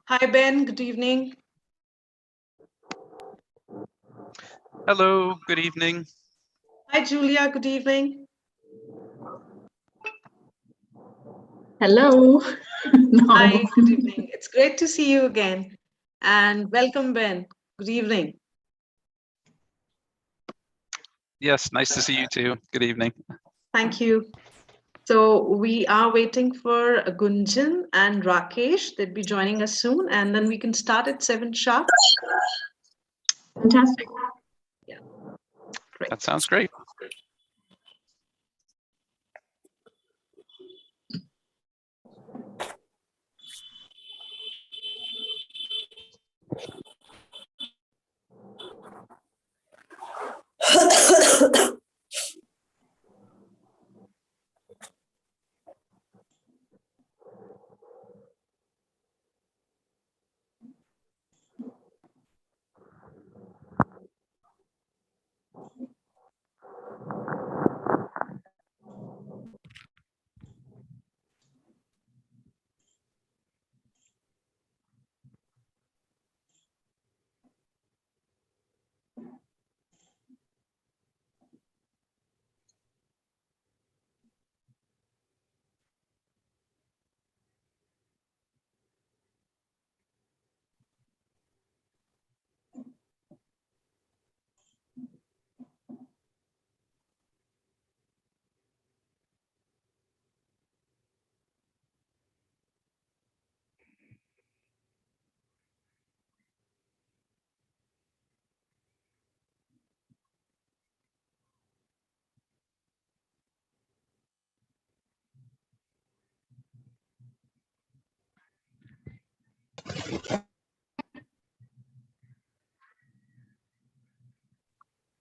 Hi, Ben. Good evening. Hello, good evening. Hi, Julia. Good evening. Hello. No. Hi, good evening. It's great to see you again. And welcome, Ben. Good evening. Yes, nice to see you too. Good evening. Thank you. So we are waiting for Gunjan and Rakesh. They'll be joining us soon, and then we can start at 7 sharp. Fantastic. Yeah. Great. That sounds great.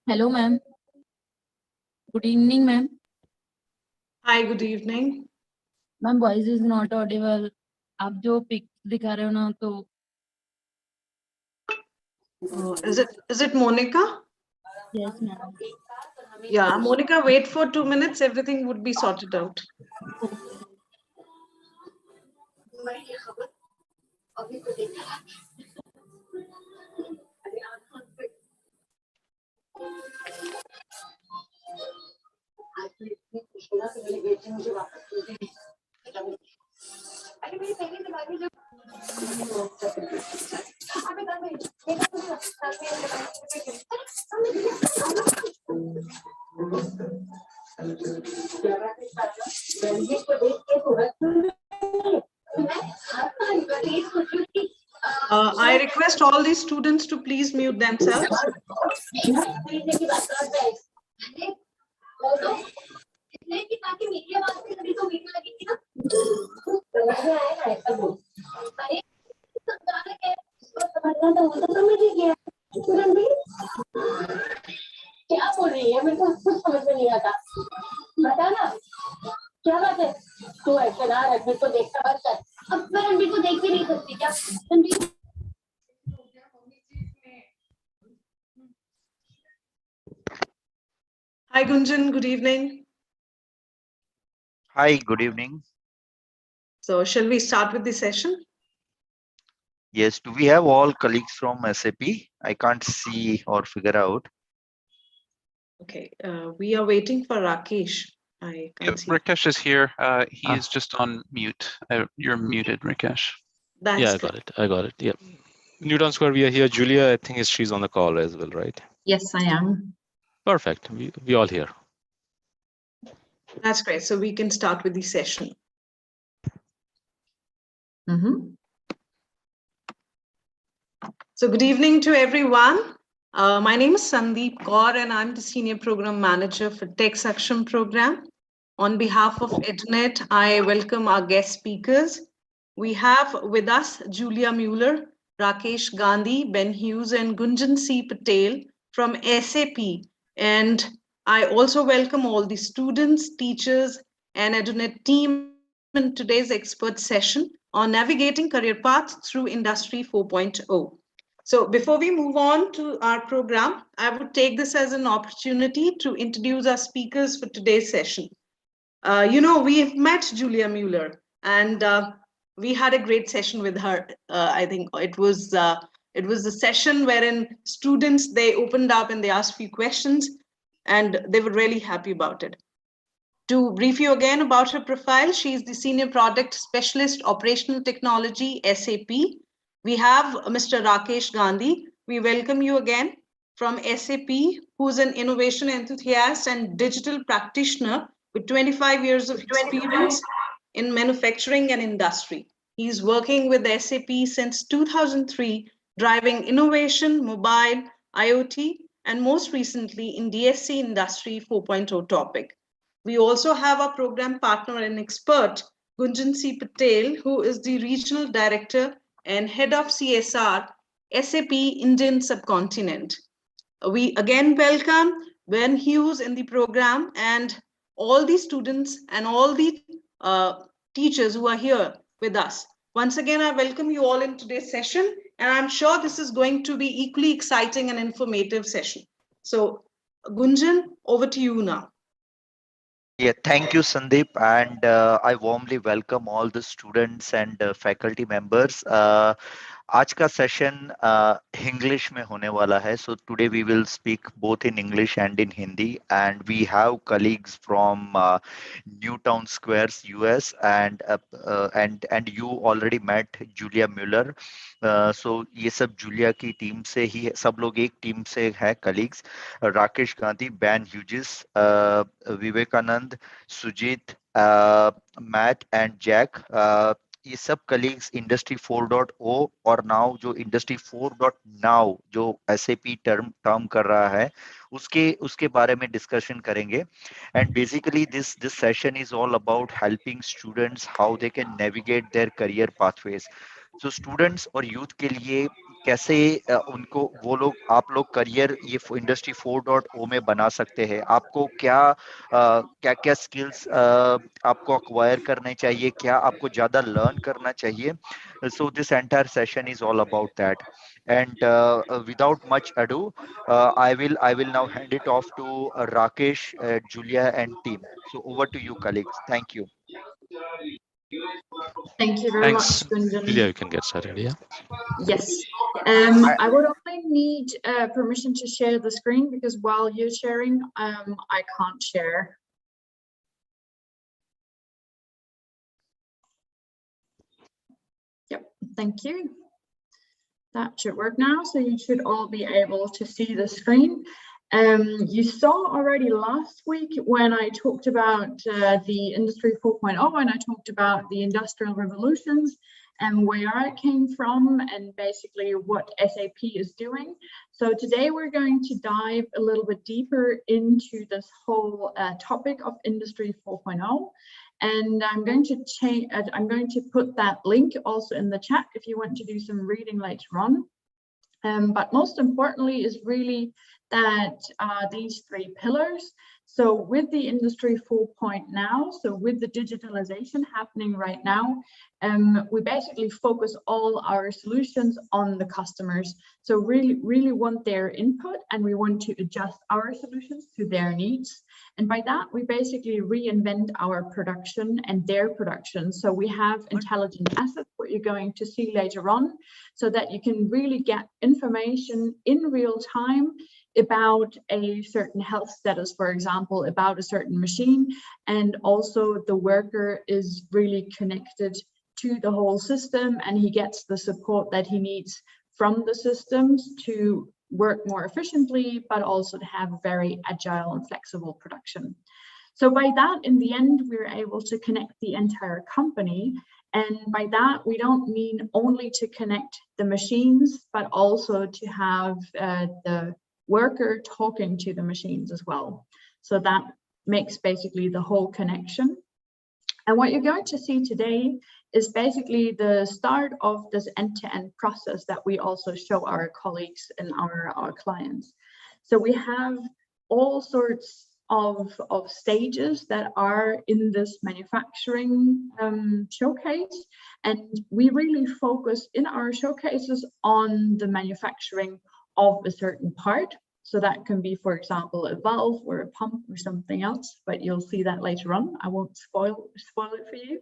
Hello, ma'am. Good evening, ma'am. Hi, good evening. Ma'am, voice is not audible. आप जो pick दिखा रहे हो ना तो Is it Monica? yes, ma'am. Yeah, Monica, wait for 2 minutes. Everything would be sorted out. I request all these students to please mute themselves. क्या बोल रही है? मेरे को कुछ समझ में नहीं आता। बता ना, क्या बात है? तो ऐसे ना रणबीर को देखता बस कर। अब मैं रणबीर को देख भी नहीं सकती क्या Ranbir Hi, Gunjan. Good evening. Hi, good evening. So shall we start with the session? Yes, do we have all colleagues from SAP? I can't see or figure out. Okay, we are waiting for Rakesh. I Yep, can't see. Rakesh is here. He Ah. is just on mute. You're muted, Rakesh. That's Yeah, I good. got it. I got it. Yep. Newton Square, we are here. Julia, I think she's on the call as well, right? Yes, I am. Perfect. We all here. That's great. So we can start with the session. So good evening to everyone. My name is Sandeep Kaur and I'm the Senior Program Manager for TechSaksham program. On behalf of EdNet, I welcome our guest speakers. We have with us Julia Mueller, Rakesh Gandhi, Ben Hughes, and Gunjan C. Patel from SAP. And I also welcome all the students, teachers, and EdNet team in today's expert session on navigating career paths through Industry 4.0. So before we move on to our program, I would take this as an opportunity to introduce our speakers for today's session. We've met Julia Mueller and we had a great session with her. I think it was a session wherein students, they opened up and they asked a few questions and they were really happy about it. To brief you again about her profile, she is the Senior Product Specialist, Operational Technology, SAP. We have Mr. Rakesh Gandhi. We welcome you again from SAP, who's an innovation enthusiast and digital practitioner with 25 years of experience in manufacturing and industry. He's working with SAP since 2003, driving innovation, mobile, IoT, and most recently in DSC Industry 4.0 topic. We also have our program partner and expert, Gunjan C. Patel, who is the Regional Director and Head of CSR, SAP Indian Subcontinent. We again welcome Ben Hughes in the program and all the students and all the teachers who are here with us. Once again, I welcome you all in today's session, and I'm sure this is going to be equally exciting and informative session. So, Gunjan, over to you now. Yeah, thank you, Sandeep, and I warmly welcome all the students and faculty members. आज का session English में होने वाला है, so today we will speak both in English and in Hindi, and we have colleagues from Newtown Squares, US, and you already met Julia Mueller. So ये सब Julia की team से ही, सब लोग एक टीम से हैं colleagues. Rakesh Gandhi, Ben Hughes, Vivekananda, Sujit, Matt and Jack, ये सब कलीग्स इंडस्ट्री 4.0 और नाउ जो इंडस्ट्री 4.now जो SAP टर्म कर रहा है उसके बारे में डिस्कशन करेंगे. And basically this session is all about helping students how they can navigate their career pathways. So students और यूथ के लिए कैसे उनको वो लोग आप लोग करियर ये इंडस्ट्री 4.0 में बना सकते हैं. आपको क्या स्किल्स आपको अक्वायर करने चाहिए, क्या आपको ज्यादा लर्न करना चाहिए. So this entire session is all about that. And without much ado, I will now hand it off to Rakesh, Julia, and team. So over to you, colleagues. Thank you. Thank you very Thanks. much, Gunjan. Julia, you can get started. Yeah. Yes. I would only need permission to share the screen because while you're sharing, I can't share. Yep, thank you. That should work now, so you should all be able to see the screen. You saw already last week when I talked about the Industry 4.0 and I talked about the industrial revolutions and where it came from and basically what SAP is doing. So today we're going to dive a little bit deeper into this whole topic of Industry 4.0. And I'm going to put that link also in the chat if you want to do some reading later on. But most importantly is really that these three pillars. So with the Industry 4.0 now, so with the digitalization happening right now, we basically focus all our solutions on the customers. So really want their input, and we want to adjust our solutions to their needs. And by that, we basically reinvent our production and their production. So we have intelligent assets, what you're going to see later on, so that you can really get information in real time about a certain health status, for example, about a certain machine, and also the worker is really connected to the whole system, and he gets the support that he needs from the systems to work more efficiently, but also to have very agile and flexible production. So by that, in the end, we're able to connect the entire company. And by that, we don't mean only to connect the machines, but also to have the worker talking to the machines as well. So that makes basically the whole connection. And what you're going to see today is basically the start of this end-to-end process that we also show our colleagues and our clients. So we have all sorts of stages that are in this manufacturing showcase, and we really focus in our showcases on the manufacturing of a certain part. So that can be, for example, a valve or a pump or something else, but you'll see that later on. I won't spoil it for you.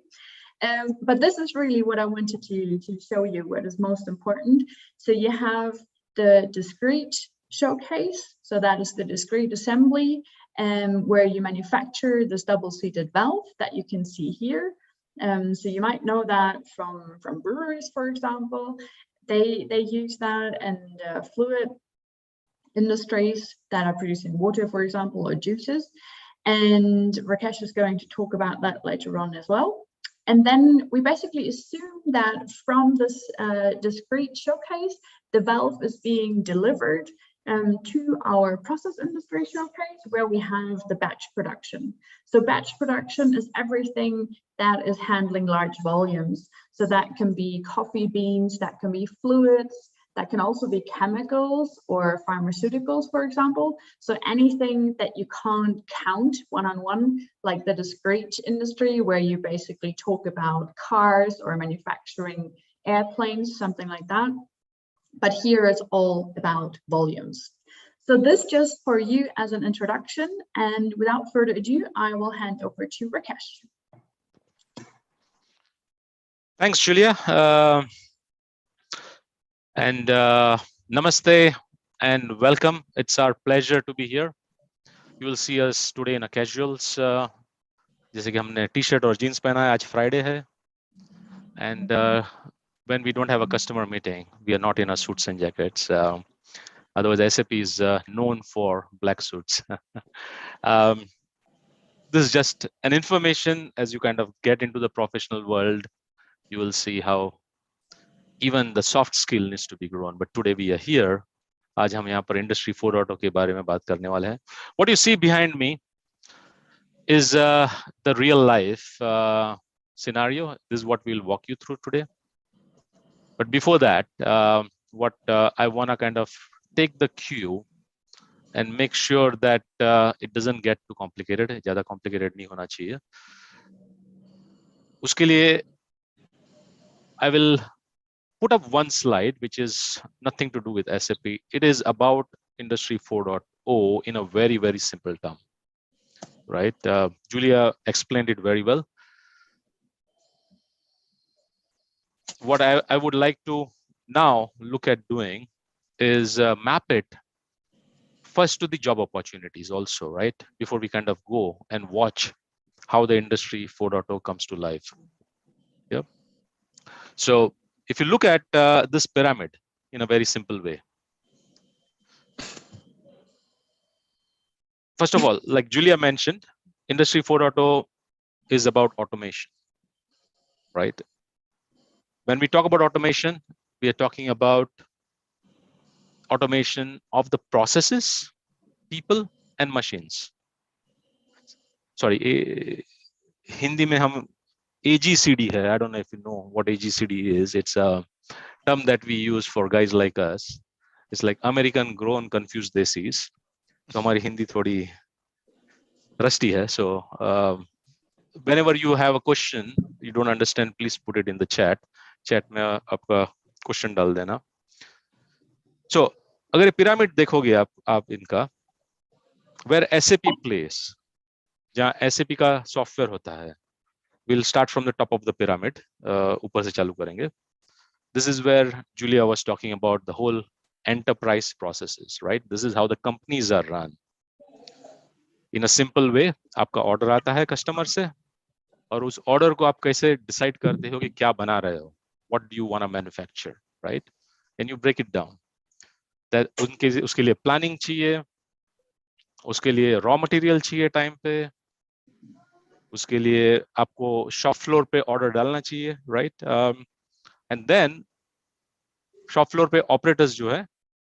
But this is really what I wanted to show you, what is most important. So you have the discrete showcase. So that is the discrete assembly, where you manufacture this double-seated valve that you can see here. So you might know that from breweries, for example. They use that, and fluid industries that are producing water, for example, or juices. And Rakesh is going to talk about that later on as well. And then we basically assume that from this discrete showcase, the valve is being delivered to our process industry showcase, where we have the batch production. So batch production is everything that is handling large volumes. So that can be coffee beans, that can be fluids, that can also be chemicals or pharmaceuticals, for example. So anything that you can't count one-on-one, like the discrete industry, where you basically talk about cars or manufacturing airplanes, something like that. But here it's all about volumes. So this just for you as an introduction. And without further ado, I will hand over to Rakesh. Thanks, Julia. And namaste and welcome. It's our pleasure to be here. You will see us today in a casuals. जैसे कि हमने t-shirt और jeans पहना है, आज Friday है. And when we don't have a customer meeting, we are not in our suits and jackets. Otherwise, SAP is known for black suits. This is just an information. As you kind of get into the professional world, you will see how even the soft skill needs to be grown. But today we are here. आज हम यहाँ पर Industry 4.0 के बारे में बात करने वाले हैं. What you see behind me is the real life scenario. This is what we'll walk you through today. But before that, what I want to kind of take the cue and make sure that it doesn't get too complicated. ज़्यादा complicated नहीं होना चाहिए. उसके लिए I will put up one slide, which is nothing to do with SAP. It is about Industry 4.0 in a very, very simple term, right? Julia explained it very well. What I would like to now look at doing is map it first to the job opportunities also, right? Before we kind of go and watch how the Industry 4.0 comes to life. Yep. So if you look at this pyramid in a very simple way, first of all, like Julia mentioned, Industry 4.0 is about automation, right? When we talk about automation, we are talking about automation of the processes, people, and machines. Sorry, Hindi mein hum AGCD hai. I don't know if you know what AGCD is. It's a term that we use for guys like us. It's like American grown confused desis. So हमारी हिंदी थोड़ी rusty hai. So whenever you have a question you don't understand, please put it in the chat. Chat में आपका question डाल देना. So अगर ये pyramid देखोगे आप इनका, where SAP plays, जहाँ SAP का software होता है, we'll start from the top of the pyramid. ऊपर से चालू करेंगे. This is where Julia was talking about the whole enterprise processes, right? This is how the companies are run. In a simple way, आपका order आता है customer से, और उस order को आप कैसे decide करते हो कि क्या बना रहे हो? What do you want to manufacture, right? And you break it down. That उसके लिए planning चाहिए, उसके लिए raw material चाहिए time पे, उसके लिए आपको shop floor पे order डालना चाहिए, right? And then shop floor पे operators जो है,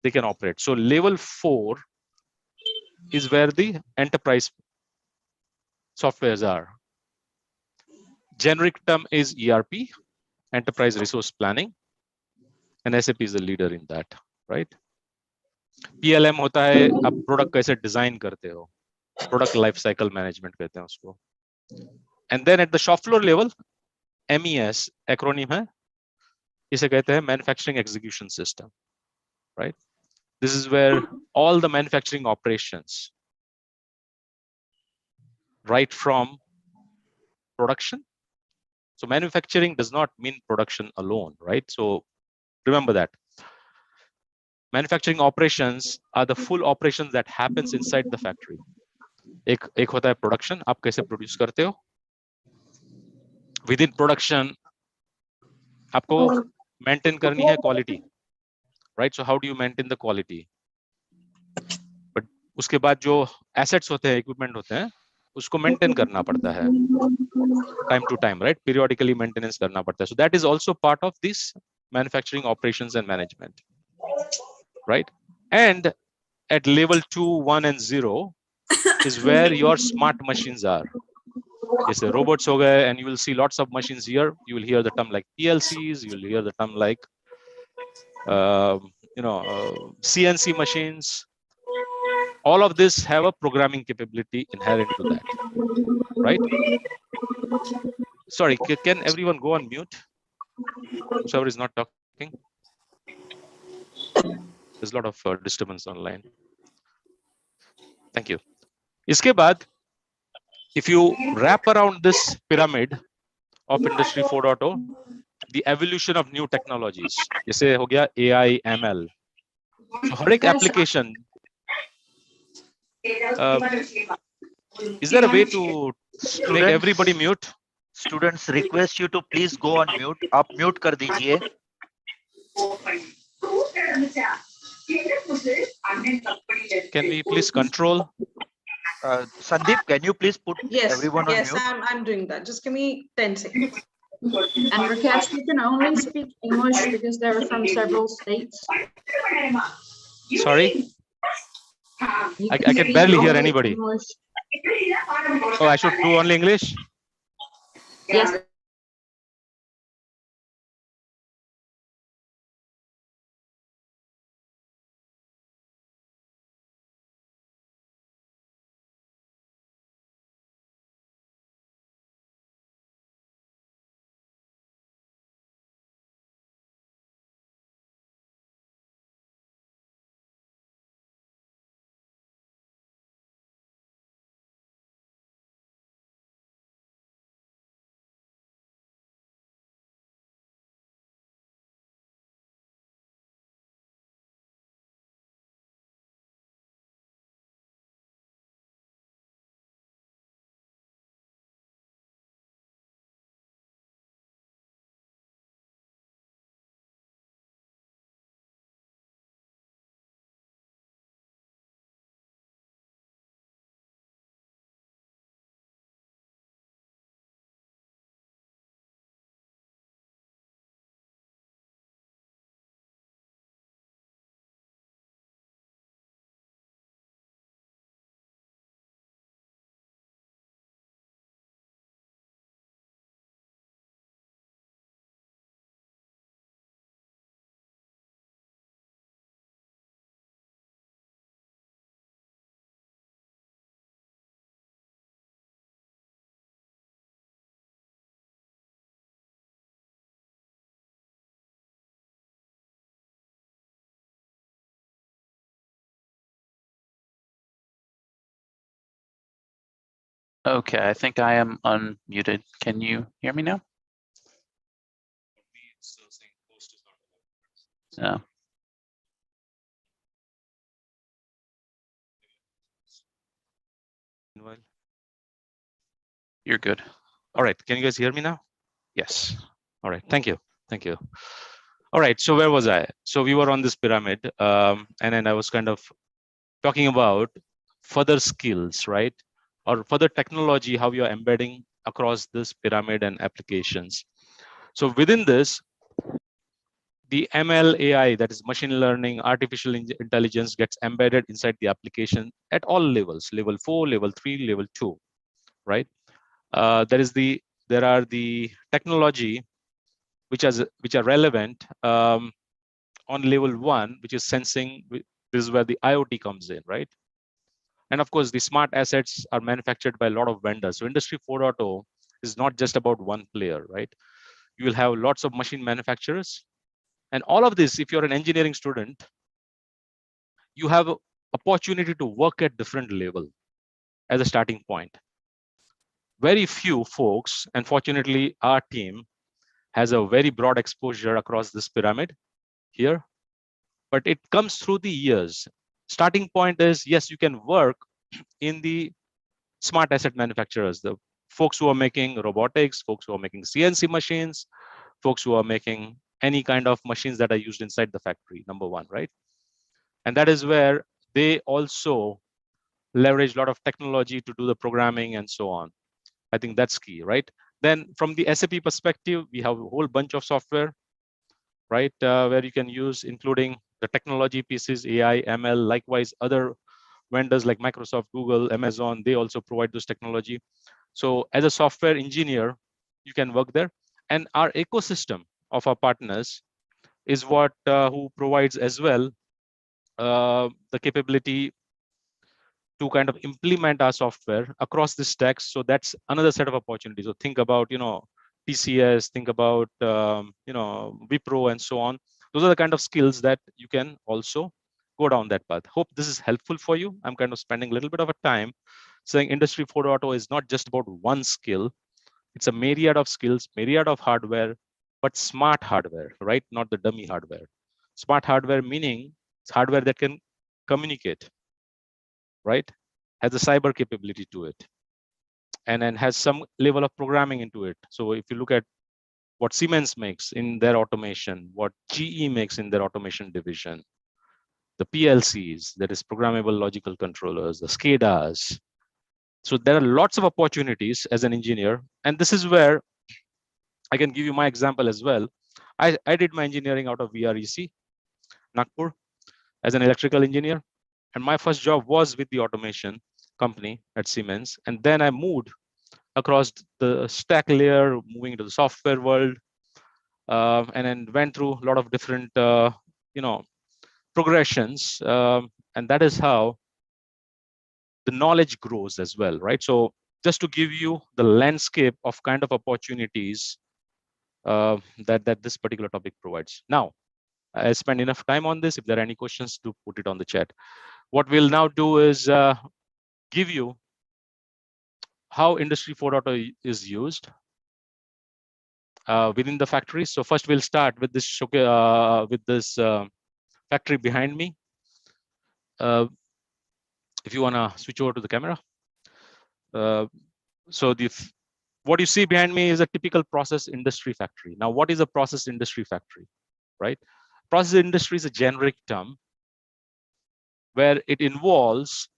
they can operate. So level 4 is where the enterprise softwares are. Generic term is ERP, enterprise resource planning, and SAP is the leader in that, right? PLM होता है आप product कैसे design करते हो, product life cycle management कहते हैं उसको. And then at the shop floor level, MES acronym है, इसे कहते हैं manufacturing execution system, right? This is where all the manufacturing operations, right from production. So manufacturing does not mean production alone, right? So remember that. Manufacturing operations are the full operations that happens inside the factory. एक होता है production, आप कैसे produce करते हो. Within production, आपको maintain करनी है quality, right? So how do you maintain the quality? But उसके बाद जो assets होते हैं, equipment होते हैं, उसको maintain करना पड़ता है time to time, right? Periodically maintenance करना पड़ता है. So that is also part of this manufacturing operations and management, right? And at level 2, 1 and 0 is where your smart machines are. Yes, the robots ho gaye, and you will see lots of machines here. You will hear the term like PLCs, you will hear the term like CNC machines. All of this have a programming capability inherent to that, right? Sorry, can everyone go on mute? Whoever is not talking. There's a lot of disturbance online. Thank you. Iske baad, if you wrap around this pyramid of Industry 4.0, the evolution of new technologies, जैसे हो गया AI, ML. So हर एक application, is there a way to make everybody mute? Students request you to please go on mute. आप mute कर दीजिए. Can we please control? Sandeep, can you please put everyone on yes, mute? I'm doing that. Just give me 10 seconds. And Rakesh, you can only speak English because they're from several states. Sorry? I can barely hear anybody. English. Oh, I should do only English? Yes. Okay, I think I am unmuted. Can you hear me now? No. You're good. All right, can you guys hear me now? Yes. All right, thank you. Thank you. All right, so where was I? So we were on this pyramid, and then I was kind of talking about further skills, right? Or further technology, how you're embedding across this pyramid and applications. So within this, the ML AI, that is machine learning, artificial intelligence, gets embedded inside the application at all levels, level 4, level 3, level 2, right? There are the technology which are relevant on level 1, which is sensing. This is where the IoT comes in, right? And of course, the smart assets are manufactured by a lot of vendors. So Industry 4.0 is not just about one player, right? You will have lots of machine manufacturers. And all of this, if you're an engineering student, you have an opportunity to work at different level as a starting point. Very few folks, and fortunately, our team has a very broad exposure across this pyramid here, but it comes through the years. Starting point is, yes, you can work in the smart asset manufacturers, the folks who are making robotics, folks who are making CNC machines, folks who are making any kind of machines that are used inside the factory, number one, right? And that is where they also leverage a lot of technology to do the programming and so on. I think that's key, right? Then from the SAP perspective, we have a whole bunch of software, right? Where you can use, including the technology pieces, AI, ML, likewise other vendors like Microsoft, Google, Amazon, they also provide this technology. So as a software engineer, you can work there. And our ecosystem of our partners is what who provides as well the capability to kind of implement our software across the stacks. So that's another set of opportunities. So think about, TCS, think about, Wipro and so on. Those are the kind of skills that you can also go down that path. Hope this is helpful for you. I'm kind of spending a little bit of a time saying Industry 4.0 is not just about one skill. It's a myriad of skills, myriad of hardware, but smart hardware, right? Not the dummy hardware. Smart hardware meaning it's hardware that can communicate, right? Has a cyber capability to it, and then has some level of programming into it. So if you look at what Siemens makes in their automation, what GE makes in their automation division, the PLCs, that is programmable logical controllers, the SCADAs. So there are lots of opportunities as an engineer. And this is where I can give you my example as well. I did my engineering out of VREC, Nagpur, as an electrical engineer. And my first job was with the automation company at Siemens. And then I moved across the stack layer, moving to the software world, and then went through a lot of different, progressions. And that is how the knowledge grows as well, right? So just to give you the landscape of kind of opportunities that this particular topic provides. Now, I spent enough time on this. If there are any questions, do put it on the chat. What we'll now do is give you how Industry 4.0 is used within the factory. So first we'll start with this factory behind me. If you want to switch over to the camera. So what you see behind me is a typical process industry factory. Now, what is a process industry factory, right? Process industry is a generic term where it involves,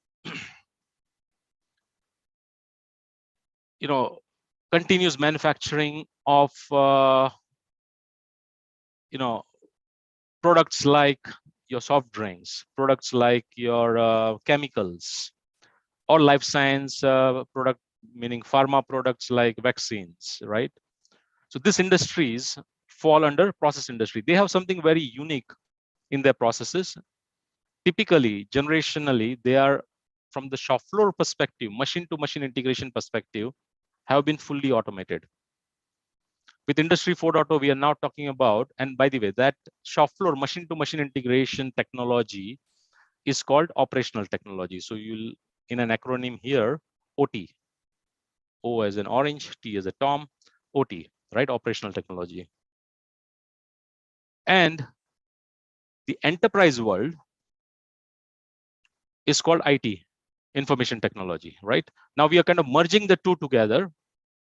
continuous manufacturing of, products like your soft drinks, products like your chemicals, or life science product, meaning pharma products like vaccines, right? So these industries fall under process industry. They have something very unique in their processes. Typically, generationally, they are, from the shop floor perspective, machine to machine integration perspective, have been fully automated. With Industry 4.0, we are now talking about, and by the way, that shop floor machine to machine integration technology is called operational technology. So you'll, in an acronym here, OT, O as in orange, T as a Tom, OT, right? Operational technology. And the enterprise world is called IT, information technology, right? Now we are kind of merging the two together.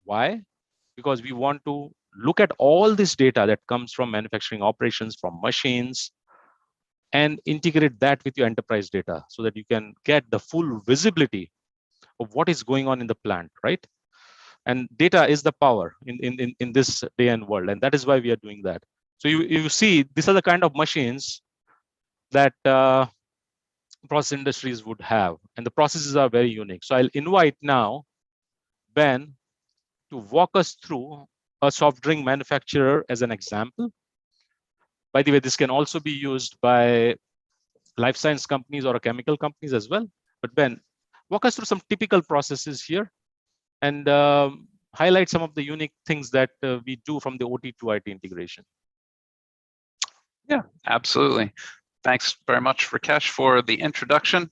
Why? Because we want to look at all this data that comes from manufacturing operations, from machines, and integrate that with your enterprise data so that you can get the full visibility of what is going on in the plant, right? And data is the power in this day and world, and that is why we are doing that. So you see, these are the kind of machines that process industries would have, and the processes are very unique. So I'll invite now Ben to walk us through a soft drink manufacturer as an example. By the way, this can also be used by life science companies or chemical companies as well. But Ben, walk us through some typical processes here and highlight some of the unique things that we do from the OT to IT integration. Yeah, absolutely. Thanks very much, Rakesh, for the introduction.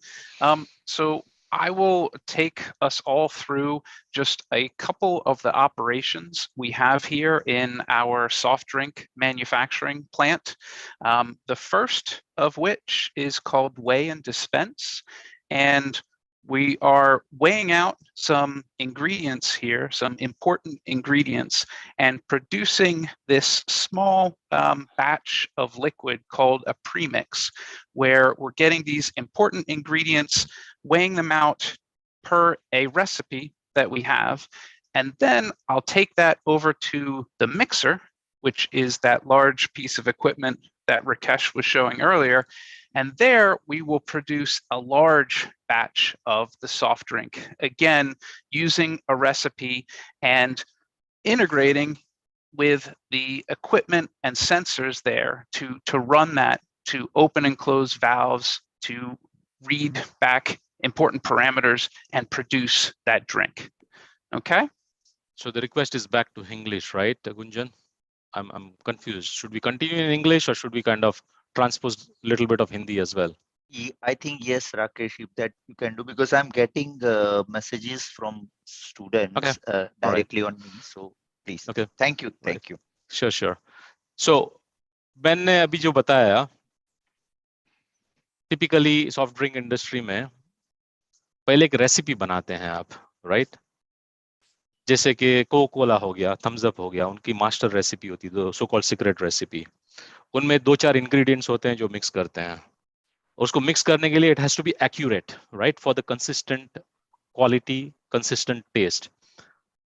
So I will take us all through just a couple of the operations we have here in our soft drink manufacturing plant. The first of which is called weigh and dispense. And we are weighing out some ingredients here, some important ingredients, and producing this small batch of liquid called a premix, where we're getting these important ingredients, weighing them out per a recipe that we have. And then I'll take that over to the mixer, which is that large piece of equipment that Rakesh was showing earlier. And there we will produce a large batch of the soft drink, again, using a recipe and integrating with the equipment and sensors there to run that, to open and close valves, to read back important parameters and produce that drink. Okay? So the request is back to English, right, Gunjan? I'm confused. Should we continue in English or should we kind of transpose a little bit of Hindi as well? I think yes, Rakesh, if that you can do, because I'm getting messages from students directly on me. So please. Okay. Thank you. Thank you. Sure. So Ben ने अभी जो बताया, typically soft drink industry में पहले एक recipe बनाते हैं आप, right? जैसे कि कोका कोला हो गया, थम्स अप हो गया, उनकी मास्टर रेसिपी होती है, सो कॉल्ड सीक्रेट रेसिपी. उनमें 2-4 इंग्रेडिएंट्स होते हैं जो मिक्स करते हैं. उसको मिक्स करने के लिए it has to be accurate, right, for the consistent quality, consistent taste.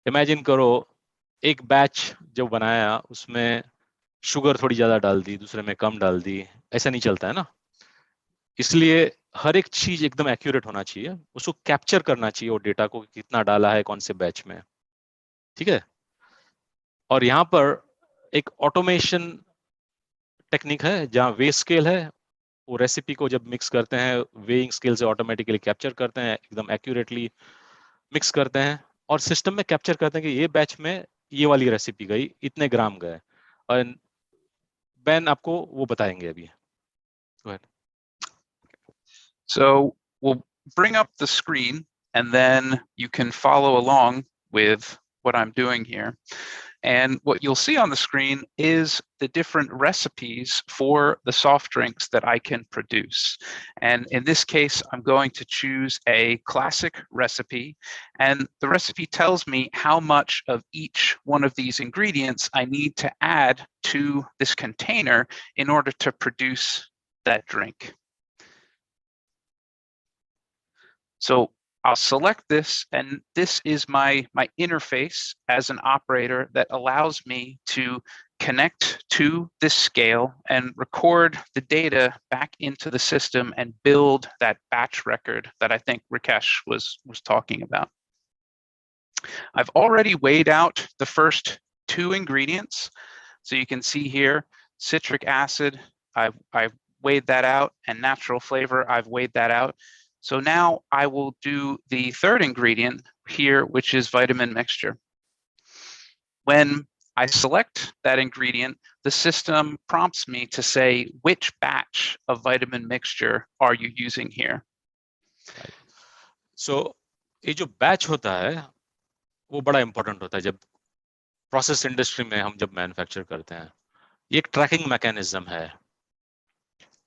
Imagine करो एक बैच जो बनाया उसमें शुगर थोड़ी ज्यादा डाल दी, दूसरे में कम डाल दी, ऐसा नहीं चलता है ना. इसलिए हर एक चीज एकदम एक्यूरेट होना चाहिए, उसको कैप्चर करना चाहिए वो डेटा को, कितना डाला है कौन से बैच में, ठीक है. और यहाँ पर एक ऑटोमेशन टेक्निक है जहाँ वे स्केल है, वो रेसिपी को जब मिक्स करते हैं वेइंग स्केल से ऑटोमेटिकली कैप्चर करते हैं, एकदम एक्यूरेटली मिक्स करते हैं और सिस्टम में कैप्चर करते हैं कि ये बैच में ये वाली रेसिपी गई, इतने ग्राम गए. और बेन आपको वो बताएंगे अभी. Go ahead. So we'll bring up the screen and then you can follow along with what I'm doing here. And what you'll see on the screen is the different recipes for the soft drinks that I can produce. And in this case, I'm going to choose a classic recipe. And the recipe tells me how much of each one of these ingredients I need to add to this container in order to produce that drink. So I'll select this, and this is my interface as an operator that allows me to connect to this scale and record the data back into the system and build that batch record that I think Rakesh was talking about. I've already weighed out the first 2 ingredients. So you can see here, citric acid, I've weighed that out, and natural flavor, I've weighed that out. So now I will do the third ingredient here, which is vitamin mixture. When I select that ingredient, the system prompts me to say, which batch of vitamin mixture are you using here? So ये जो batch होता है, वो बड़ा important होता है जब process industry में हम जब मैन्युफैक्चर करते हैं। ये एक ट्रैकिंग मैकेनिज्म है।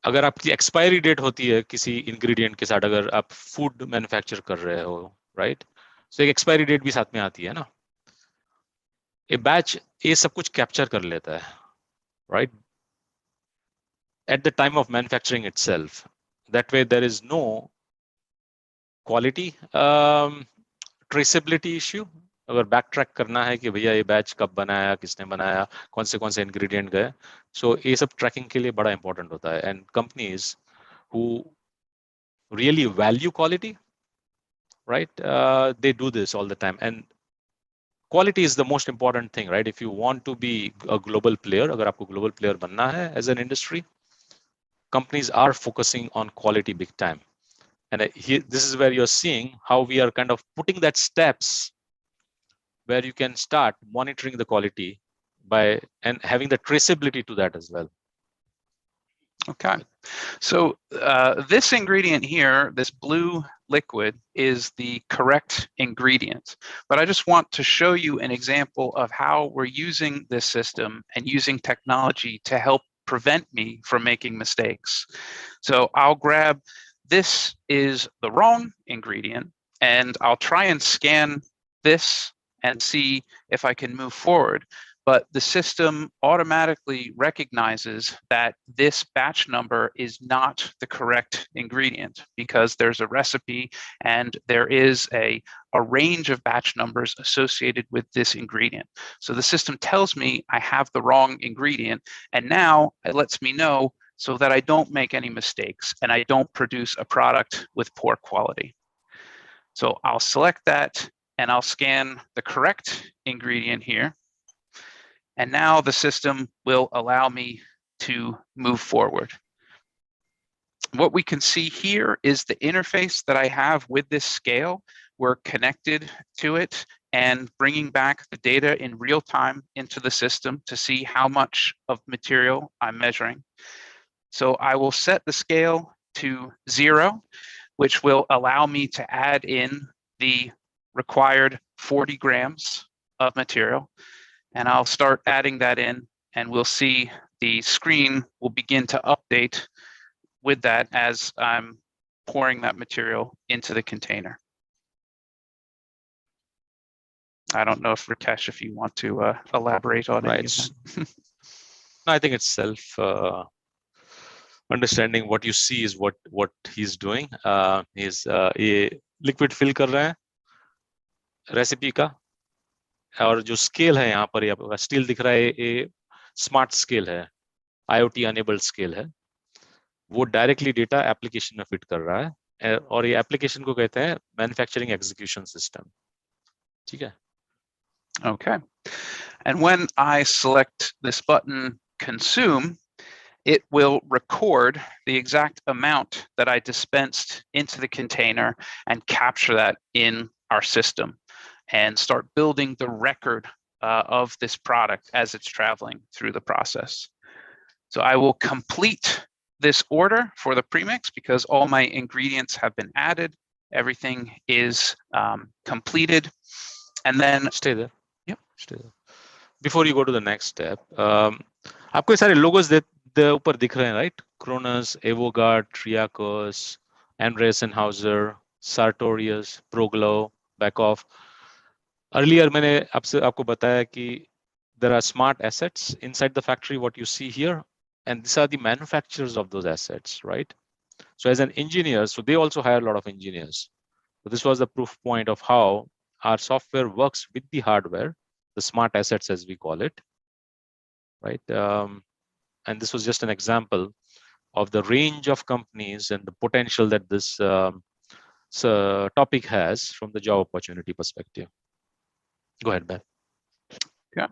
अगर आपकी एक्सपायरी डेट होती है किसी इंग्रेडिएंट के साथ, अगर आप फूड मैन्युफैक्चर कर रहे हो, राइट, तो एक एक्सपायरी डेट भी साथ में आती है ना। ये बैच ये सब कुछ कैप्चर कर लेता है, right, at the time of manufacturing itself. That way there is no quality traceability issue. अगर बैक ट्रैक करना है कि भैया ये बैच कब बनाया, किसने बनाया, कौन से इंग्रेडिएंट गए, सो ये सब ट्रैकिंग के लिए बड़ा इंपॉर्टेंट होता है। And companies who really value quality, right, they do this all the time. And quality is the most important thing, right? If you want to be a global player, अगर आपको global player बनना है as an industry, companies are focusing on quality big time. And this is where you're seeing how we are kind of putting that steps where you can start monitoring the quality by and having the traceability to that as well. Okay, so this ingredient here, this blue liquid, is the correct ingredient. But I just want to show you an example of how we're using this system and using technology to help prevent me from making mistakes. So I'll grab, this is the wrong ingredient, and I'll try and scan this and see if I can move forward. But the system automatically recognizes that this batch number is not the correct ingredient because there's a recipe and there is a range of batch numbers associated with this ingredient. So the system tells me I have the wrong ingredient, and now it lets me know so that I don't make any mistakes and I don't produce a product with poor quality. So I'll select that and I'll scan the correct ingredient here. And now the system will allow me to move forward. What we can see here is the interface that I have with this scale. We're connected to it and bringing back the data in real time into the system to see how much of material I'm measuring. So I will set the scale to 0, which will allow me to add in the required 40 grams of material. And I'll start adding that in, and we'll see the screen will begin to update with that as I'm pouring that material into the container. I don't know if Rakesh, if you want to elaborate on any of that. No, I think it's self understanding. What you see is what he's doing. He's ये liquid fill कर रहा है recipe का, और जो scale है यहाँ पर आपका स्टील दिख रहा है, ये स्मार्ट स्केल है, IoT enabled स्केल है, वो डायरेक्टली डेटा एप्लीकेशन में फिट कर रहा है, और ये एप्लीकेशन को कहते हैं मैन्युफैक्चरिंग एग्जीक्यूशन सिस्टम। ठीक है? Okay, and when I select this button consume, it will record the exact amount that I dispensed into the container and capture that in our system and start building the record of this product as it's traveling through the process. So I will complete this order for the premix because all my ingredients have been added. Everything is completed. And then stay there. Yep. Stay there. Before you go to the next step, आपको ये सारे logos ऊपर दिख रहे हैं, right? Kronos, Evogard, Triakos, Andreessen-Hauser, Sartorius, Proglo, Beckhoff. Earlier मैंने आपको बताया कि there are smart assets inside the factory, what you see here, and these are the manufacturers of those assets, right? So as an engineer, so they also hire a lot of engineers. So this was the proof point of how our software works with the hardware, the smart assets as we call it, right? And this was just an example of the range of companies and the potential that this topic has from the job opportunity perspective. Go ahead, Ben. Yeah.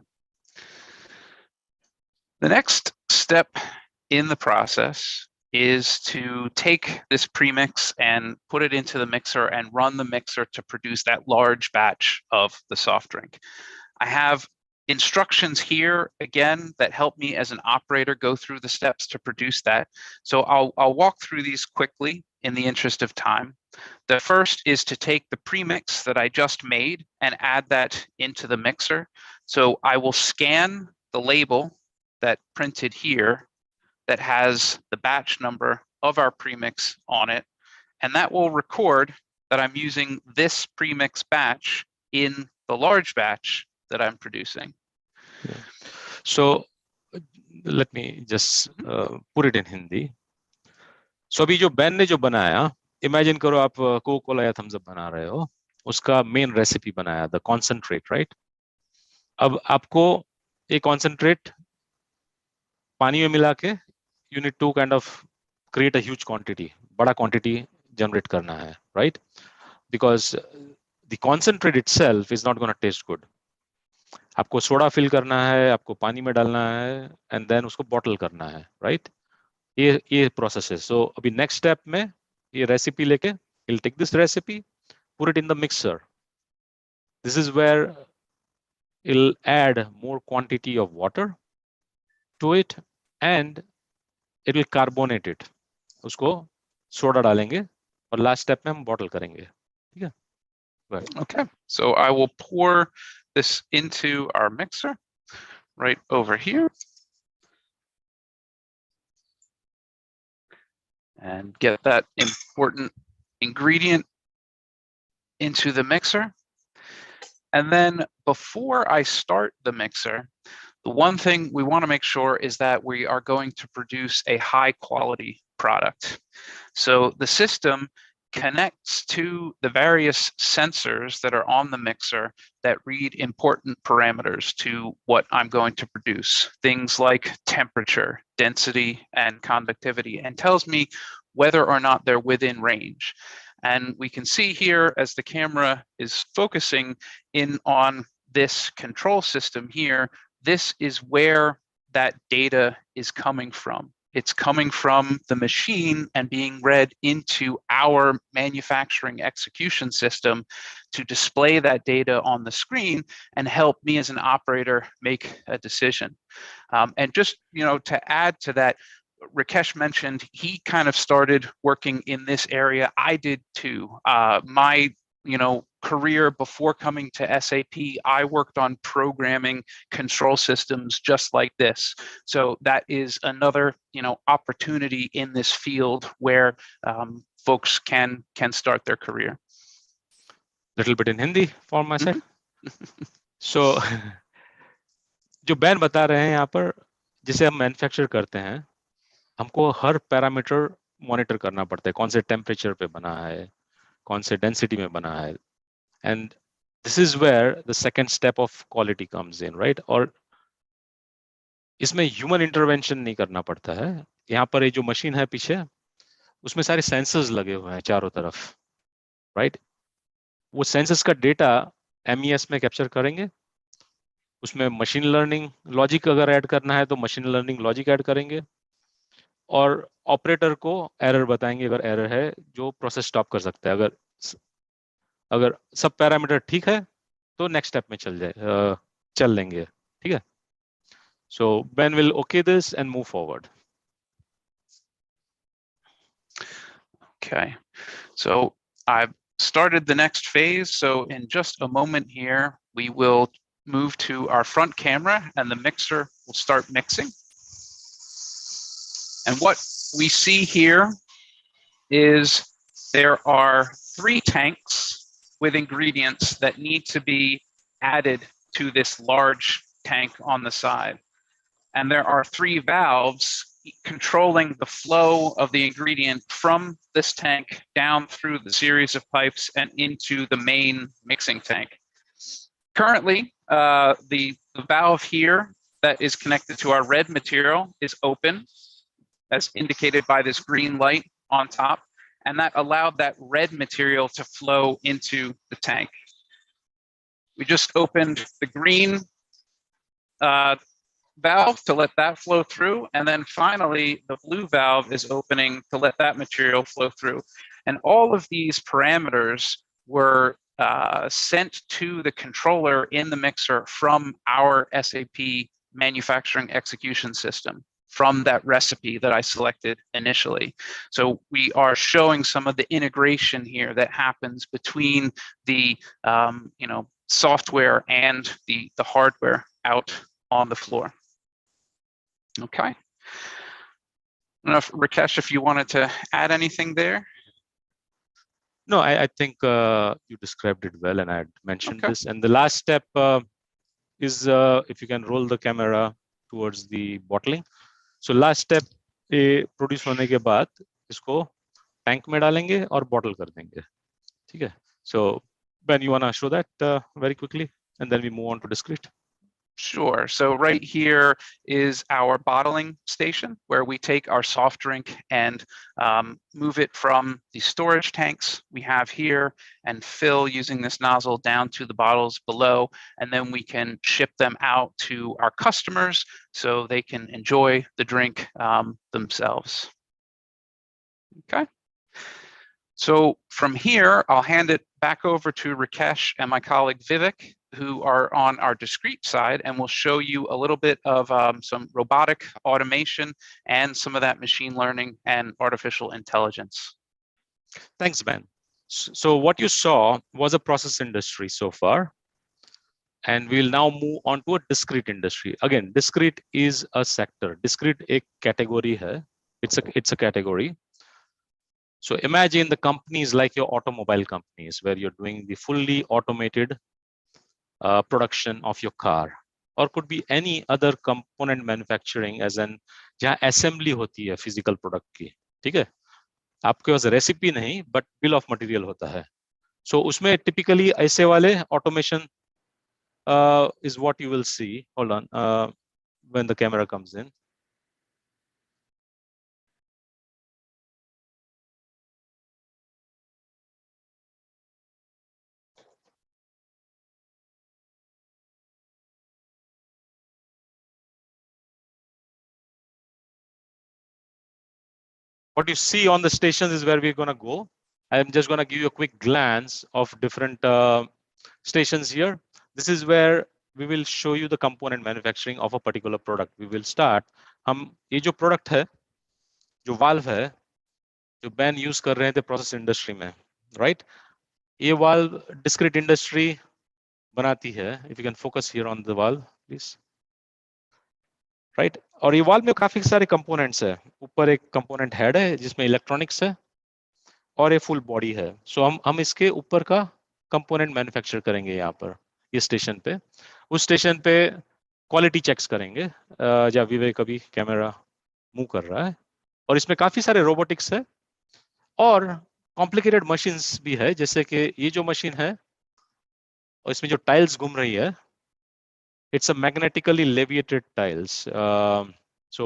The next step in the process is to take this premix and put it into the mixer and run the mixer to produce that large batch of the soft drink. I have instructions here again that help me as an operator go through the steps to produce that. So I'll walk through these quickly in the interest of time. The first is to take the premix that I just made and add that into the mixer. So I will scan the label that printed here that has the batch number of our premix on it, and that will record that I'm using this premix batch in the large batch that I'm producing. Yeah. So let me just put it in Hindi. So अभी जो Ben ने जो बनाया, imagine करो आप Coca Cola या Thums up बना रहे हो, उसका मेन रेसिपी बनाया, the concentrate, right? अब आपको ये concentrate पानी में मिला के you need to kind of create a huge quantity, बड़ा quantity generate करना है, right? Because the concentrate itself is not going to taste good. आपको सोडा फिल करना है, आपको पानी में डालना है, and then उसको bottle करना है, right? ये प्रोसेस है. सो अभी नेक्स्ट स्टेप में ये रेसिपी लेके he'll take this recipe, put it in the mixer. This is where he'll add more quantity of water to it and it will carbonate it. उसको soda डालेंगे और last step में हम bottle करेंगे. ठीक है? Okay, so I will pour this into our mixer right over here. And get that important ingredient into the mixer. And then before I start the mixer, the one thing we want to make sure is that we are going to produce a high quality product. So the system connects to the various sensors that are on the mixer that read important parameters to what I'm going to produce, things like temperature, density, and conductivity, and tells me whether or not they're within range. And we can see here as the camera is focusing in on this control system here, this is where that data is coming from. It's coming from the machine and being read into our manufacturing execution system to display that data on the screen and help me as an operator make a decision. And just, to add to that, Rakesh mentioned he kind of started working in this area. I did too. My career before coming to SAP, I worked on programming control systems just like this. So that is another, opportunity in this field where folks can start their career. Little bit in Hindi for my side. So जो ban बता रहे हैं यहाँ पर, जिसे हम manufacture करते हैं, हमको हर पैरामीटर मॉनिटर करना पड़ता है, कौन से टेम्परेचर पे बना है, कौन से डेंसिटी में बना है. And this is where the second step of quality comes in, right? और इसमें ह्यूमन इंटरवेंशन नहीं करना पड़ता है. यहाँ पर ये जो मशीन है पीछे, उसमें सारे सेंसर्स लगे हुए हैं चारों तरफ, राइट? वो सेंसर्स का डेटा MES में कैप्चर करेंगे, उसमें मशीन लर्निंग लॉजिक अगर ऐड करना है तो मशीन लर्निंग लॉजिक ऐड करेंगे और ऑपरेटर को एरर बताएंगे अगर एरर है, जो प्रोसेस स्टॉप कर सकता है. अगर सब पैरामीटर ठीक है तो नेक्स्ट स्टेप में चल लेंगे. ठीक है? So Ben will okay this and move forward. Okay, so I've started the next phase. So in just a moment here, we will move to our front camera and the mixer will start mixing. And what we see here is there are 3 tanks with ingredients that need to be added to this large tank on the side. And there are 3 valves controlling the flow of the ingredient from this tank down through the series of pipes and into the main mixing tank. Currently, the valve here that is connected to our red material is open, as indicated by this green light on top, and that allowed that red material to flow into the tank. We just opened the green valve to let that flow through, and then finally the blue valve is opening to let that material flow through. And all of these parameters were sent to the controller in the mixer from our SAP manufacturing execution system. from that recipe that I selected initially. So we are showing some of the integration here that happens between the software and the hardware out on the floor. Okay. I don't know if Rakesh, if you wanted to add anything there. No, I think you described it well, and I had mentioned Okay. this. And the last step is if you can roll the camera towards the bottling. So last step, produce होने के बाद इसको tank में डालेंगे और bottle कर देंगे, ठीक है? So Ben, you wanna show that very quickly, and then we move on to discrete. Sure. So right here is our bottling station where we take our soft drink and move it from the storage tanks we have here and fill using this nozzle down to the bottles below. And then we can ship them out to our customers so they can enjoy the drink themselves. Okay. So from here, I'll hand it back over to Rakesh and my colleague Vivek, who are on our discrete side, and we'll show you a little bit of some robotic automation and some of that machine learning and artificial intelligence. Thanks, Ben. So what you saw was a process industry so far, and we'll now move on to a discrete industry. Again, discrete is a sector. Discrete एक category है. It's a category. So imagine the companies like your automobile companies where you're doing the fully automated production of your car, or could be any other component manufacturing as an जहाँ assembly होती है physical product की, ठीक है? आपके पास recipe नहीं but bill of material होता है. So उसमें typically ऐसे वाले automation is what you will see. Hold on, when the camera comes in. What you see on the stations is where we're going to go. I'm just going to give you a quick glance of different stations here. This is where we will show you the component manufacturing of a particular product. We will start. हम ये जो product है, जो valve है, जो Ben use कर रहे थे process industry में, right? ये valve discrete industry बनाती है. If you can focus here on the valve, please. Right? और ये valve में काफी सारे components है. ऊपर एक component head है जिसमें electronics है और ये full body है. So हम इसके ऊपर का component manufacture करेंगे यहाँ पर ये स्टेशन पे. उस स्टेशन पे क्वालिटी चेक्स करेंगे. जब विवेक अभी कैमरा मूव कर रहा है और इसमें काफी सारे रोबोटिक्स है और कॉम्प्लिकेटेड मशीन्स भी है, जैसे कि ये जो मशीन है और इसमें जो टाइल्स घूम रही है, it's a magnetically leviated tiles. So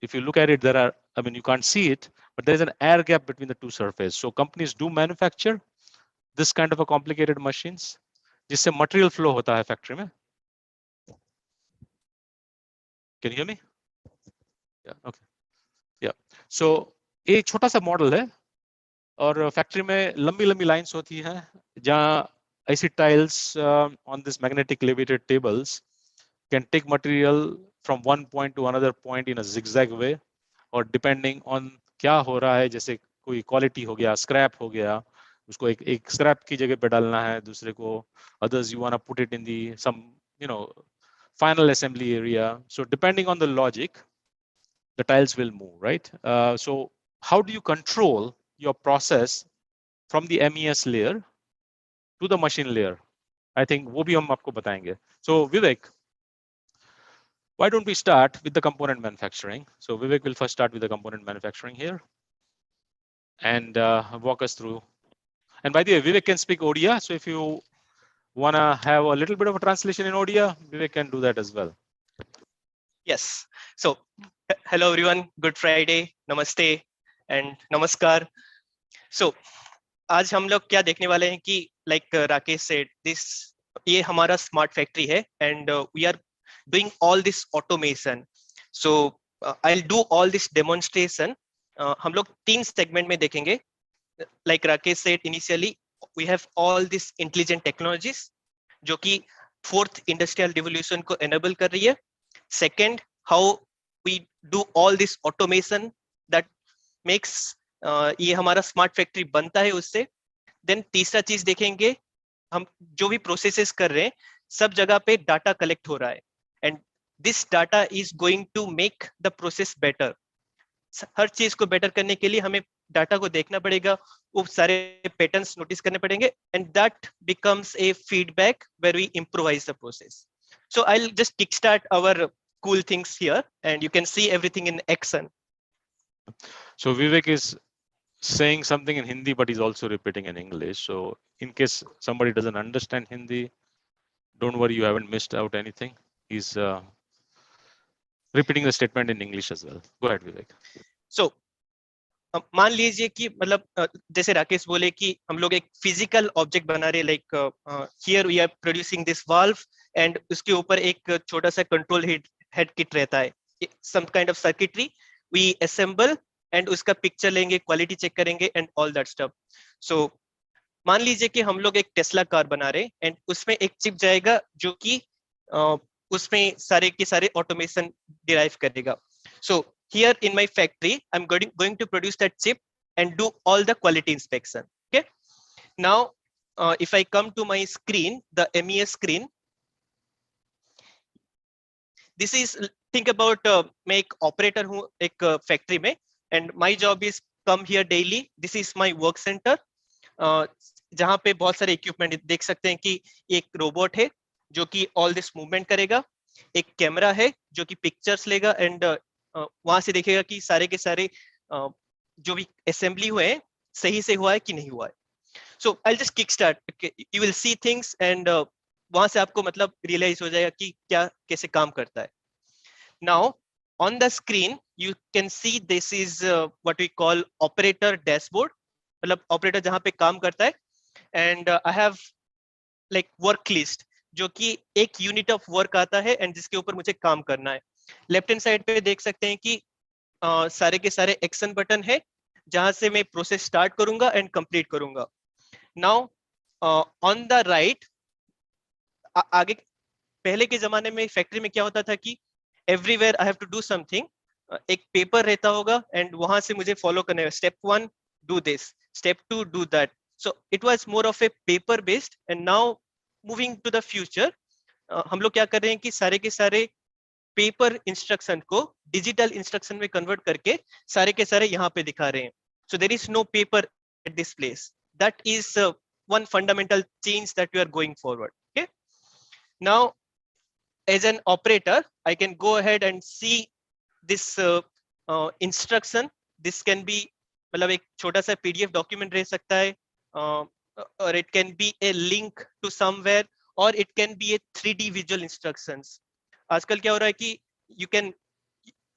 if you look at it, there are, I mean, you can't see it, but there is an air gap between the two surfaces. So companies do manufacture this kind of a complicated machines जिससे material flow होता है factory में. Can you hear me? Yeah, okay. Yeah. So एक छोटा सा model है और factory में लंबी लंबी लाइंस होती हैं जहां ऐसी tiles on this magnetic leviated tables can take material from one point to another point in a zigzag way, और depending on क्या हो रहा है, जैसे कोई क्वालिटी हो गया, स्क्रैप हो गया, उसको एक स्क्रैप की जगह पे डालना है, दूसरे को others you want to put it in the some final assembly area. So depending on the logic, the tiles will move, right? So how do you control your process from the MES layer to the machine layer? I think वो भी हम आपको बताएंगे. So Vivek, why don't we start with the component manufacturing? So Vivek will first start with the component manufacturing here and walk us through. And by the way, Vivek can speak Odia. So if you want to have a little bit of a translation in Odia, Vivek can do that as well. Yes. So hello everyone. Good Friday. Namaste and Namaskar. So आज हम लोग क्या देखने वाले हैं कि like Rakesh said, this ये हमारा smart factory है and we are doing all this automation. So I'll do all this demonstration. हम लोग 3 segment में देखेंगे. Like Rakesh said initially, we have all these intelligent technologies जो कि 4th industrial revolution को enable कर रही है. Second, how we do all this automation that makes ये हमारा स्मार्ट फैक्ट्री बनता है उससे. देन तीसरा चीज देखेंगे, हम जो भी प्रोसेसेस कर रहे हैं सब जगह पे डाटा कलेक्ट हो रहा है, and this data is going to make the process better. हर चीज को बेटर करने के लिए हमें डाटा को देखना पड़ेगा, वो सारे पैटर्न्स नोटिस करने पड़ेंगे, and that becomes a feedback where we improvise the process. So I'll just kickstart our cool things here, and you can see everything in action. So Vivek is saying something in Hindi, but he's also repeating in English. So in case somebody doesn't understand Hindi, don't worry, you haven't missed out anything. He's repeating the statement in English as well. Go ahead, Vivek. So मान लीजिए कि मतलब जैसे राकेश बोले कि हम लोग एक फिजिकल ऑब्जेक्ट बना रहे, like here we are producing this valve, and उसके ऊपर एक छोटा सा कंट्रोल हेड किट रहता है, some kind of circuitry we assemble, and उसका पिक्चर लेंगे, क्वालिटी चेक करेंगे, and all that stuff. So मान लीजिए कि हम लोग एक टेस्ला कार बना रहे हैं, एंड उसमें एक चिप जाएगा जो कि उसमें सारे के सारे ऑटोमेशन डिराइव करेगा. सो here in my factory I'm going to produce that chip and do all the quality inspection. Okay, now if I come to my screen, the MES screen, this is, think about मैं एक operator हूँ एक factory में, and my job is come here daily. This is my work center, जहाँ पे बहुत सारे equipment देख सकते हैं कि एक robot है जो कि all this movement करेगा, एक कैमरा है जो कि पिक्चर्स लेगा, एंड वहां से देखेगा कि सारे के सारे जो भी असेंबली हुए हैं सही से हुआ है कि नहीं हुआ है. So I just kick start, you will see things, and वहां से आपको मतलब रियलाइज हो जाएगा कि क्या कैसे काम करता है. Now on the screen you can see this is what we call operator dashboard, मतलब ऑपरेटर जहां पे काम करता है, and I have like work list जो कि एक यूनिट ऑफ वर्क आता है एंड जिसके ऊपर मुझे काम करना है. लेफ्ट हैंड साइड पे देख सकते हैं कि सारे के सारे एक्शन बटन है जहां से मैं प्रोसेस स्टार्ट करूंगा एंड कंप्लीट करूंगा. नाउ ऑन द राइट, आगे पहले के जमाने में फैक्ट्री में क्या होता था कि everywhere I have to do something, एक पेपर रहता होगा एंड वहां से मुझे फॉलो करना है, step 1 do this, step 2 do that. So it was more of a paper based, and now moving to the future हम लोग क्या कर रहे हैं कि सारे के सारे पेपर इंस्ट्रक्शन को डिजिटल इंस्ट्रक्शन में कन्वर्ट करके सारे के सारे यहाँ पे दिखा रहे हैं. So there is no paper at this place. That is one fundamental change that we are going forward. Okay, now as an operator I can go ahead and see this instruction. This can be मतलब एक छोटा सा PDF document रह सकता है, or it can be a link to somewhere, or it can be a 3D visual instructions. आजकल क्या हो रहा है कि you can,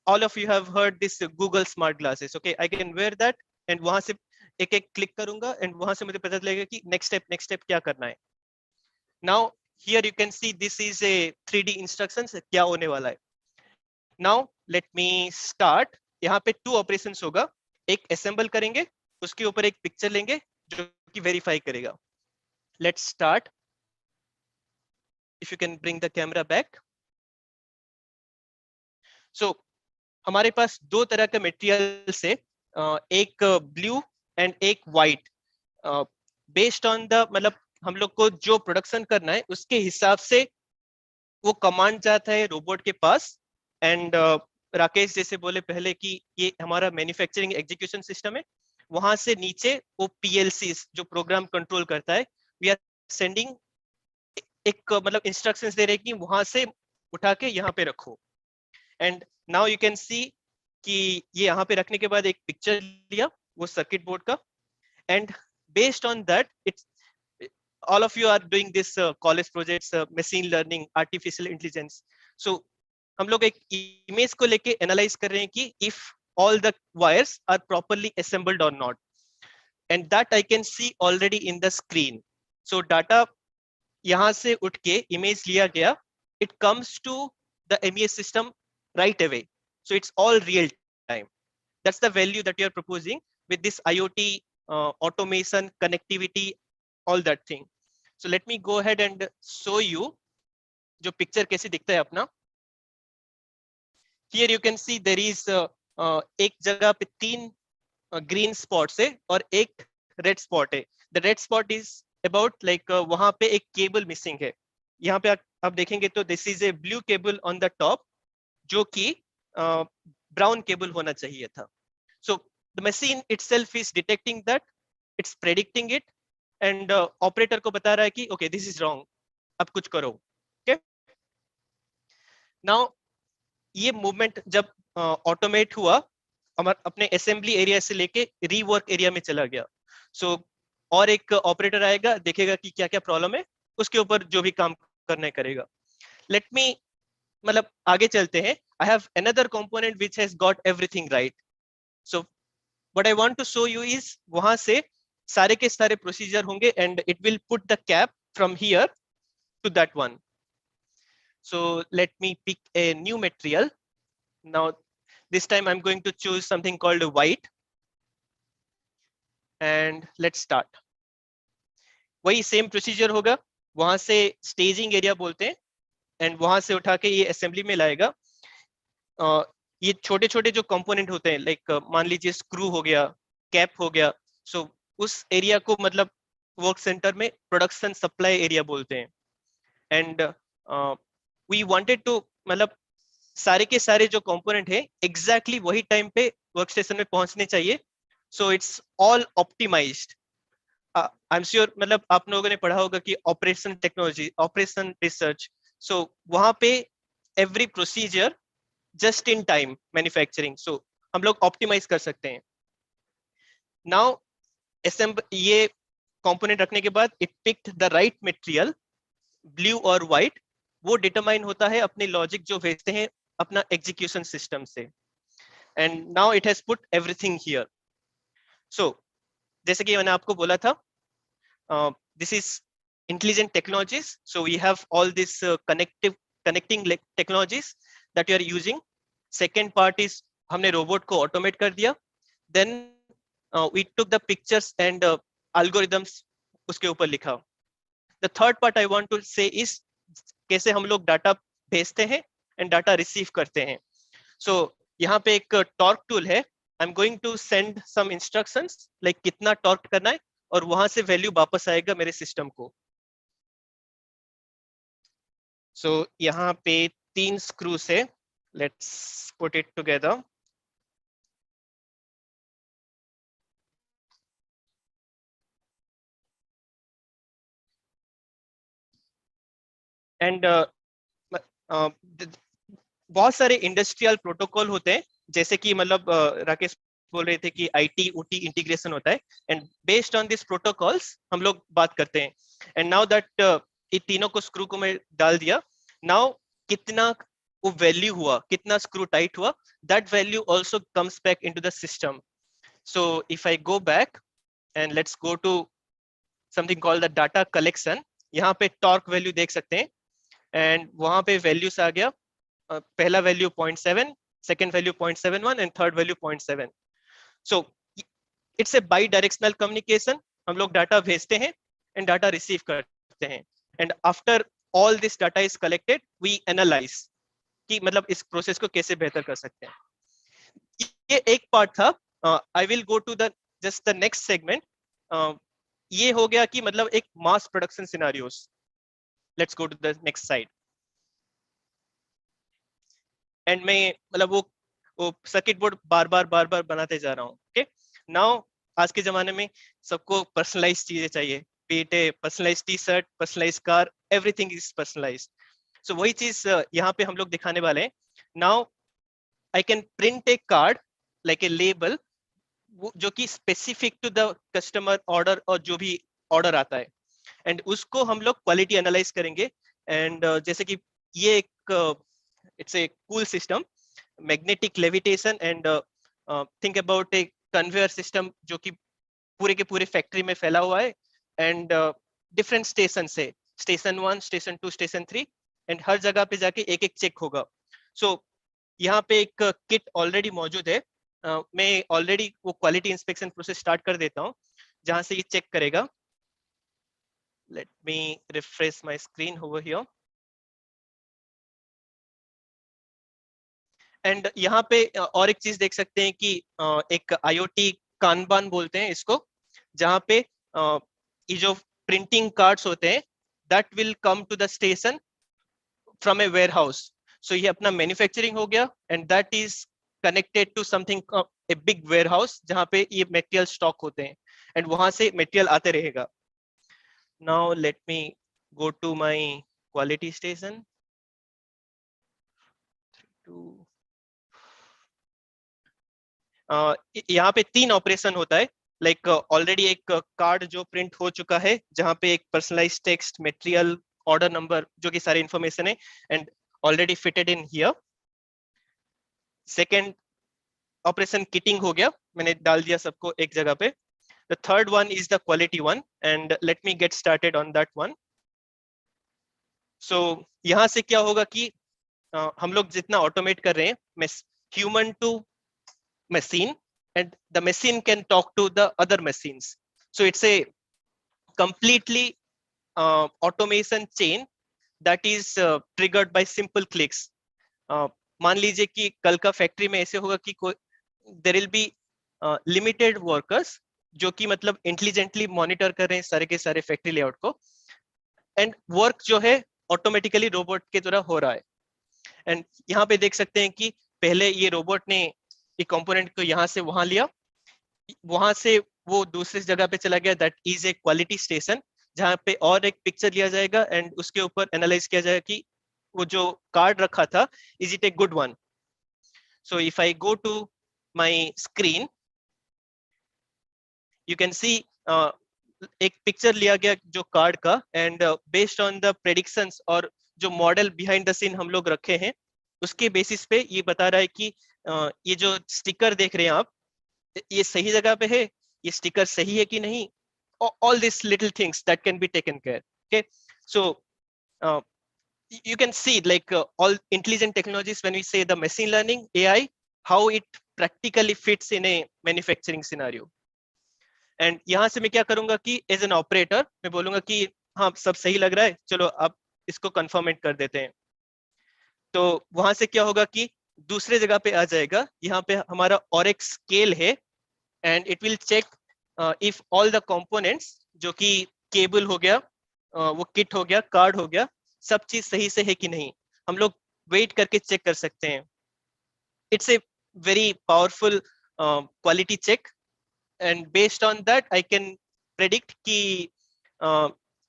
all of you have heard this Google smart glasses. Okay, I can wear that and वहां से एक एक क्लिक करूंगा एंड वहां से मुझे पता चलेगा कि नेक्स्ट स्टेप क्या करना है. Now here you can see this is a 3D instructions, क्या होने वाला है. नाउ लेट मी स्टार्ट. यहाँ पे 2 ऑपरेशंस होगा, एक असेंबल करेंगे, उसके ऊपर एक पिक्चर लेंगे जो कि वेरीफाई करेगा. Let's start. If you can bring the camera back. So हमारे पास 2 तरह के मटेरियल्स है, एक ब्लू एंड एक व्हाइट. बेस्ड ऑन द मतलब हम लोग को जो प्रोडक्शन करना है उसके हिसाब से वो कमांड जाता है रोबोट के पास. एंड राकेश जैसे बोले पहले कि ये हमारा मैन्युफैक्चरिंग एग्जीक्यूशन सिस्टम है, वहां से नीचे वो PLCs जो प्रोग्राम कंट्रोल करता है, वी आर सेंडिंग एक मतलब इंस्ट्रक्शंस दे रहे कि वहां से उठा के यहाँ पे रखो. एंड नाउ यू कैन सी कि ये यहाँ पे रखने के बाद एक पिक्चर लिया वो सर्किट बोर्ड का, and based on that it's all of you are doing this college projects, machine learning, artificial intelligence. So हम लोग एक इमेज को लेके एनालाइज कर रहे हैं कि if all the wires are properly assembled or not, and that I can see already in the screen. So data यहाँ से उठ के इमेज लिया गया, it comes to the MES system right away. So it's all real time. That's the value that you are proposing with this IoT, automation, connectivity, all that thing. So let me go ahead and show you जो picture कैसे दिखता है अपना. here you can see there is एक जगह पे 3 green spots है और एक red spot है. The red spot is about like वहां पे एक cable missing है. यहाँ पे आप देखेंगे तो this is a blue cable on the top जो कि brown cable होना चाहिए था. So the machine itself is detecting that, it's predicting it, and operator को बता रहा है कि okay this is wrong, अब कुछ करो. Okay, now ये movement जब automate हुआ हमारे अपने assembly area से लेके rework area में चला गया. So और एक ऑपरेटर आएगा, देखेगा कि क्या क्या प्रॉब्लम है, उसके ऊपर जो भी काम करना है करेगा. Let me मतलब आगे चलते हैं. I have another component which has got everything right. So what I want to show you is वहां से सारे के सारे प्रोसीजर होंगे and it will put the cap from here to that one. So let me pick a new material. Now this time I'm going to choose something called white and let's start. वही same procedure होगा, वहां से staging area बोलते हैं and वहां से उठा के ये असेंबली में लाएगा. ये छोटे छोटे जो कंपोनेंट होते हैं लाइक मान लीजिए स्क्रू हो गया, कैप हो गया, सो उस एरिया को मतलब वर्क सेंटर में प्रोडक्शन सप्लाई एरिया बोलते हैं. एंड वी वांटेड टू मतलब सारे के सारे जो कंपोनेंट है एग्जैक्टली वही टाइम पे वर्क स्टेशन में पहुंचने चाहिए. So it's all optimised. I am sure मतलब आप लोगों ने पढ़ा होगा कि operation technology, operation research, so वहां पे every procedure just in time manufacturing, so हम लोग ऑप्टिमाइज कर सकते हैं. नाउ ये कंपोनेंट रखने के बाद it picked the right material, blue और व्हाइट, वो डिटरमाइन होता है अपने लॉजिक जो भेजते हैं अपना एग्जीक्यूशन सिस्टम से. And now it has put everything here. So जैसे कि मैंने आपको बोला था, this is intelligent technologies, so we have all this connecting technologies that you are using. Second part is हमने रोबोट को ऑटोमेट कर दिया. Then we took the pictures and algorithms उसके ऊपर लिखा. The third part I want to say is कैसे हम लोग डाटा भेजते हैं एंड डाटा रिसीव करते हैं. So यहाँ पे एक टॉर्क टूल है. I'm going to send some instructions like कितना टॉर्क करना है और वहां से वैल्यू वापस आएगा मेरे सिस्टम को. So यहाँ पे 3 स्क्रूस है. Let's put it together. And बहुत सारे इंडस्ट्रियल प्रोटोकॉल होते हैं, जैसे कि मतलब राकेश बोल रहे थे कि IT OT इंटीग्रेशन होता है and based on this protocols हम लोग बात करते हैं. एंड नाउ दैट ये तीनों को स्क्रू को मैं डाल दिया. नाउ कितना वो वैल्यू हुआ, कितना स्क्रू टाइट हुआ, that value also comes back into the system. So if I go back and let's go to something called the data collection, यहाँ पे टॉर्क वैल्यू देख सकते हैं एंड वहां पे वैल्यूज आ गया. पहला value 0.7, second value 0.71 and third value 0.7. So it's a by directional communication. हम लोग डाटा भेजते हैं एंड डाटा रिसीव करते हैं and after all this data is collected we analyze कि मतलब इस प्रोसेस को कैसे बेहतर कर सकते हैं. ये एक पार्ट था. I will go to the just the next segment. ये हो गया कि मतलब एक mass production scenarios. Let's go to the next side. And मैं मतलब वो सर्किट बोर्ड बार बार बनाते जा रहा हूँ. ओके, नाउ आज के जमाने में सबको पर्सनलाइज चीजें चाहिए. पेट है, personalise T shirt, personalise car, everything is personalise. So वही चीज यहाँ पे हम लोग दिखाने वाले हैं. Now I can print a card like a label जो कि specific to the customer order और जो भी ऑर्डर आता है एंड उसको हम लोग क्वालिटी एनालाइज करेंगे. एंड जैसे कि ये एक it's a cool system, magnetic levitation and think about a conveyor system जो कि पूरे के पूरे फैक्ट्री में फैला हुआ है एंड डिफरेंट स्टेशन से, स्टेशन 1, स्टेशन 2, स्टेशन 3 एंड हर जगह पे जाके एक एक चेक होगा. सो यहाँ पे एक किट ऑलरेडी मौजूद है. मैं ऑलरेडी वो क्वालिटी इंस्पेक्शन प्रोसेस स्टार्ट कर देता हूँ जहाँ से ये चेक करेगा. Let me refresh my screen over here. And यहाँ पे और एक चीज देख सकते हैं कि एक IoT कानबान बोलते हैं इसको, जहाँ पे ये जो प्रिंटिंग कार्ड्स होते हैं that will come to the station from a warehouse. So ये अपना मैन्युफैक्चरिंग हो गया and that is connected to something a big warehouse जहाँ पे ये मटेरियल स्टॉक होते हैं एंड वहां से मटेरियल आते रहेगा. Now let me go to my quality station. यहाँ पे 3 ऑपरेशन होता है. लाइक ऑलरेडी एक कार्ड जो प्रिंट हो चुका है जहाँ पे एक personalize text, material, order number, जो कि सारी इंफॉर्मेशन है and already fitted in here. Second operation kitting हो गया, मैंने डाल दिया सबको एक जगह पे. The third one is the quality one and let me get started on that one. So यहाँ से क्या होगा कि हम लोग जितना ऑटोमेट कर रहे हैं, human to machine, and the machine can talk to the other machines. So it's a completely automation chain that is triggered by simple clicks. मान लीजिए कि कल का फैक्ट्री में ऐसे होगा कि there will be limited workers जो कि मतलब इंटेलिजेंटली मॉनिटर कर रहे हैं सारे के सारे फैक्ट्री लेआउट को, एंड वर्क जो है ऑटोमेटिकली रोबोट के द्वारा हो रहा है. एंड यहाँ पे देख सकते हैं कि पहले ये रोबोट ने एक कंपोनेंट को यहाँ से वहां लिया, वहां से वो दूसरी जगह पे चला गया, that is A quality station, जहाँ पे और एक पिक्चर लिया जाएगा एंड उसके ऊपर एनालाइज किया जाएगा कि वो जो कार्ड रखा था is it a good one. So if I go to my screen, you can see एक पिक्चर लिया गया जो कार्ड का, and based on the predictions और जो मॉडल बिहाइंड द सीन हम लोग रखे हैं उसके बेसिस पे ये बता रहा है कि ये जो स्टिकर देख रहे हैं आप, ये सही जगह पे है, ये स्टिकर सही है कि नहीं, all these little things that can be taken care. Okay, so you can see like all intelligent technologies, when we say the machine learning AI, how it practically fits in a manufacturing scenario. And यहाँ से मैं क्या करूंगा कि as an operator मैं बोलूंगा कि हाँ सब सही लग रहा है, चलो अब इसको कंफर्मेट कर देते हैं. तो वहां से क्या होगा कि दूसरे जगह पे आ जाएगा, यहाँ पे हमारा और एक स्केल है and it will check if all the components, जो कि केबल हो गया, वो किट हो गया, कार्ड हो गया, सब चीज सही से है कि नहीं. हम लोग वेट करके चेक कर सकते हैं. It's a very powerful quality check and based on that I can predict कि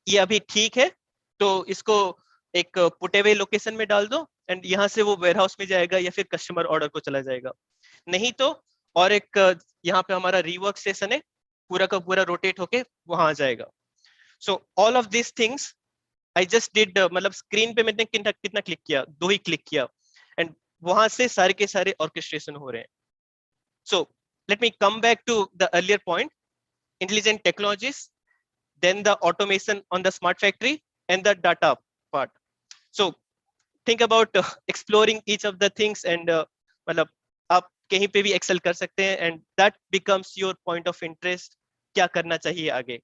ये अभी ठीक है तो इसको एक पुटेवे लोकेशन में डाल दो एंड यहाँ से वो वेयरहाउस में जाएगा या फिर कस्टमर ऑर्डर को चला जाएगा. नहीं तो और एक यहाँ पे हमारा रीवर्क स्टेशन है, पूरा का पूरा रोटेट होके वहां आ जाएगा. सो all of this things I just did, मतलब स्क्रीन पे मैंने कितना क्लिक किया, 2 ही क्लिक किया एंड वहां से सारे के सारे ऑर्केस्ट्रेशन हो रहे हैं. So let me come back to the earlier point, intelligent technologies, then the automation on the smart factory and the data part. So think about exploring each of the things and मतलब आप कहीं पे भी Excel कर सकते हैं and that becomes your point of interest, क्या करना चाहिए आगे.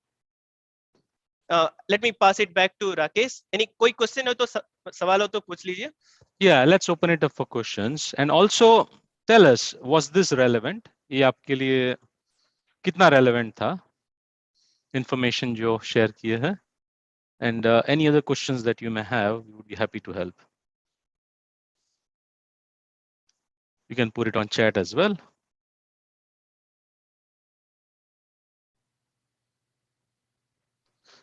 Let me pass it back to Rakesh. Any कोई क्वेश्चन हो तो सवाल हो तो पूछ लीजिए. Yeah, let's open it up for questions and also tell us, was this relevant? ये आपके लिए कितना relevant था information जो share किए हैं, and any other questions that you may have, we would be happy to help. You can put it on chat as well.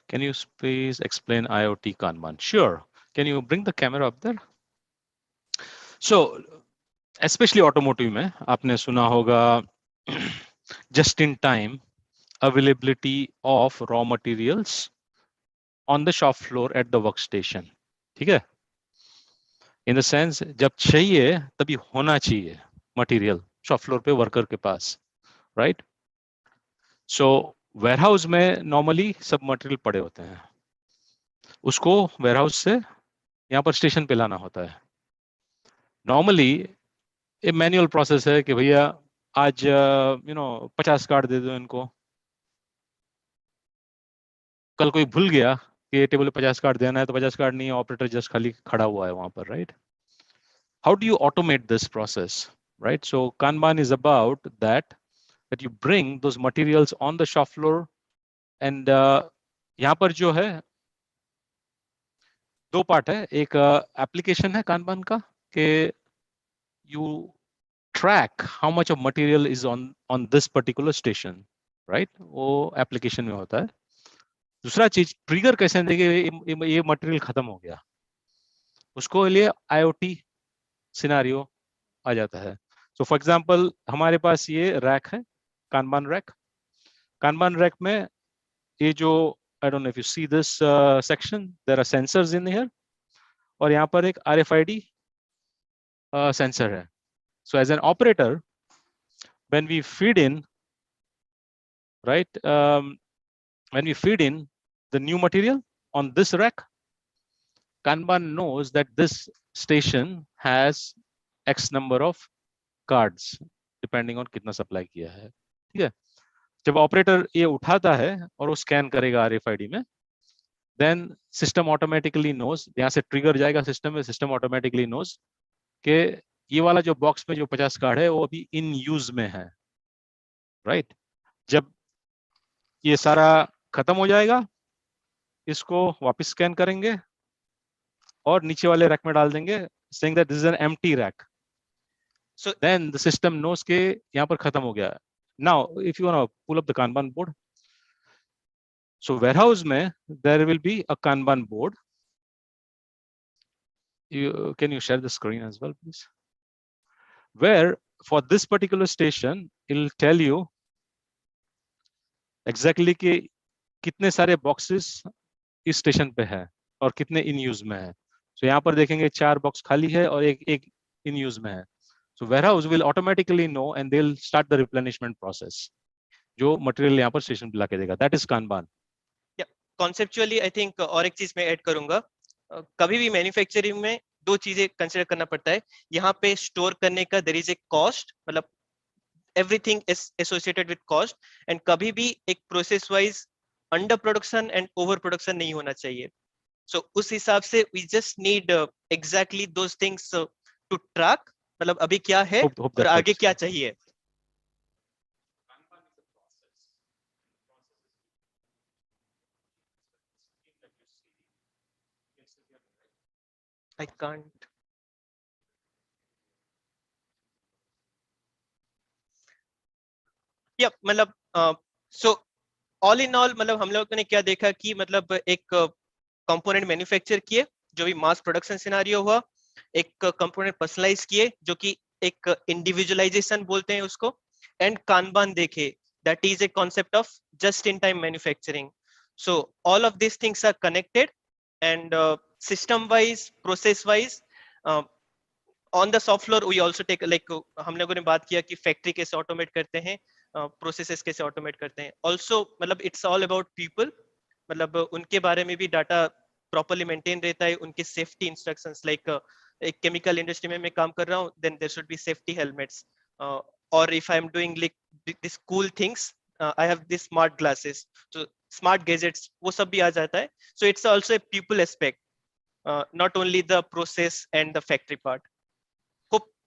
Can you please explain IoT Kanban? Sure. Can you bring the camera up there? So, especially automotive में आपने सुना होगा just in time availability of raw materials on the shop floor at the workstation. ठीक है? In the sense जब चाहिए तभी होना चाहिए material shop floor पे worker के पास, right? So warehouse में normally सब material पड़े होते हैं, उसको warehouse से यहाँ पर स्टेशन पे लाना होता है. Normally ये मैनुअल प्रोसेस है कि भैया आज 50 कार्ड दे दो इनको, कल कोई भूल गया कि टेबल पे 50 कार्ड देना है तो 50 कार्ड नहीं है, ऑपरेटर जस्ट खाली खड़ा हुआ है वहां पर, right? how do you automate this process, right? So Kanban is about that you bring those materials on the shop floor, and यहाँ पर जो है दो पार्ट है, एक एप्लीकेशन है कानबान का कि you track how much of material is on this particular station, right? वो एप्लीकेशन में होता है. दूसरा चीज ट्रिगर कैसे देंगे ये मटेरियल खत्म हो गया, उसको लिए IoT सिनेरियो आ जाता है. सो फॉर एग्जांपल हमारे पास ये रैक है, कानबान रैक. कानबान रैक में ये जो I don't know if you see this section, there are sensors in here, और यहाँ पर एक RFID sensor है. So as an operator, when we feed in, right, when we feed in the new material on this rack, Kanban knows that this station has X number of cards depending on कितना supply किया है. ठीक है, जब operator ये उठाता है और वो स्कैन करेगा RFID में, then system automatically knows, यहाँ से ट्रिगर जाएगा सिस्टम में, सिस्टम ऑटोमेटिकली knows कि ये वाला जो बॉक्स में जो 50 कार्ड है वो अभी इन यूज में है, राइट? जब ये सारा खत्म हो जाएगा, इसको वापस स्कैन करेंगे और नीचे वाले रैक में डाल देंगे, saying that this is an empty rack. So then the system knows कि यहाँ पर खत्म हो गया. Now if you want to pull up the Kanban board, so warehouse में there will be a Kanban board. Can you share the screen as well, please? Where for this particular station, it'll tell you exactly कि कितने सारे boxes इस station पे है और कितने in use में है. So यहाँ पर देखेंगे 4 बॉक्स खाली है और एक इन यूज में है. So warehouse will automatically know and they'll start the replenishment process. जो मटेरियल यहाँ पर स्टेशन पे लाके देगा. That is Kanban. Yeah, conceptually I think और एक चीज मैं ऐड करूंगा. कभी भी मैन्युफैक्चरिंग में दो चीजें कंसीडर करना पड़ता है. यहाँ पे स्टोर करने का देयर इज ए कॉस्ट, मतलब everything is associated with cost, and कभी भी एक process wise under production and over production नहीं होना चाहिए. सो उस हिसाब से we just need exactly those things to track, मतलब अभी क्या है और आगे क्या चाहिए. I can't. Yeah, मतलब so all in all मतलब हम लोगों ने क्या देखा कि मतलब एक कंपोनेंट मैन्युफैक्चर किए जो भी मास प्रोडक्शन सिनेरियो हुआ, एक कंपोनेंट पर्सनलाइज किए जो कि एक इंडिविजुअलाइजेशन बोलते हैं उसको, एंड कानबान देखे, that is a concept of just in time manufacturing. So all of this things are connected and system wise, process wise, on the shop floor we also take, like हम लोगों ने बात किया कि factory कैसे automate करते हैं, processes कैसे ऑटोमेट करते हैं. ऑल्सो मतलब इट्स ऑल अबाउट पीपल, मतलब उनके बारे में भी डाटा प्रॉपर्ली मेंटेन रहता है, उनके सेफ्टी इंस्ट्रक्शंस, लाइक एक केमिकल इंडस्ट्री में मैं काम कर रहा हूँ, then there should be safety helmets, और if I am doing like this cool things, I have this smart glasses, so smart gadgets, वो सब भी आ जाता है. So it's also a people aspect, not only the process and the factory part.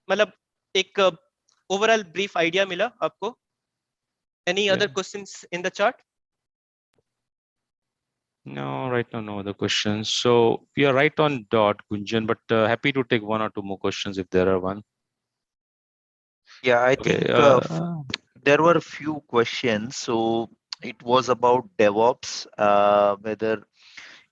मतलब एक overall brief idea मिला आपको. Any other questions in the chart? No, right now no other questions. So we are right on dot, Gunjan, but happy to take 1 or 2 more questions if there are one. Yeah, I think there were a few questions. So it was about DevOps, whether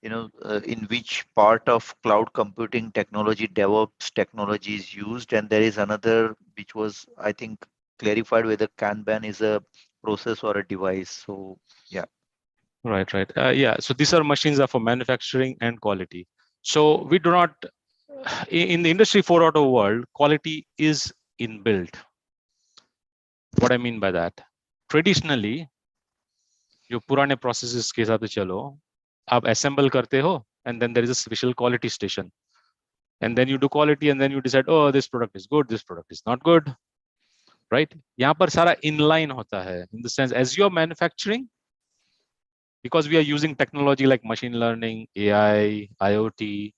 in which part of cloud computing technology DevOps technology is used, and there is another which was, I think, clarified whether Kanban is a process or a device. So yeah. Right. Yeah, so these are machines are for manufacturing and quality. So we do not, in the industry 4.0 world, quality is inbuilt. What I mean by that, traditionally जो पुराने processes के हिसाब से चलो, आप assemble करते हो, and then there is a special quality station, and then you do quality, and then you decide, oh, this product is good, this product is not good, right? यहाँ पर सारा inline होता है, in the sense as you're manufacturing, because we are using technology like machine learning, AI, IoT,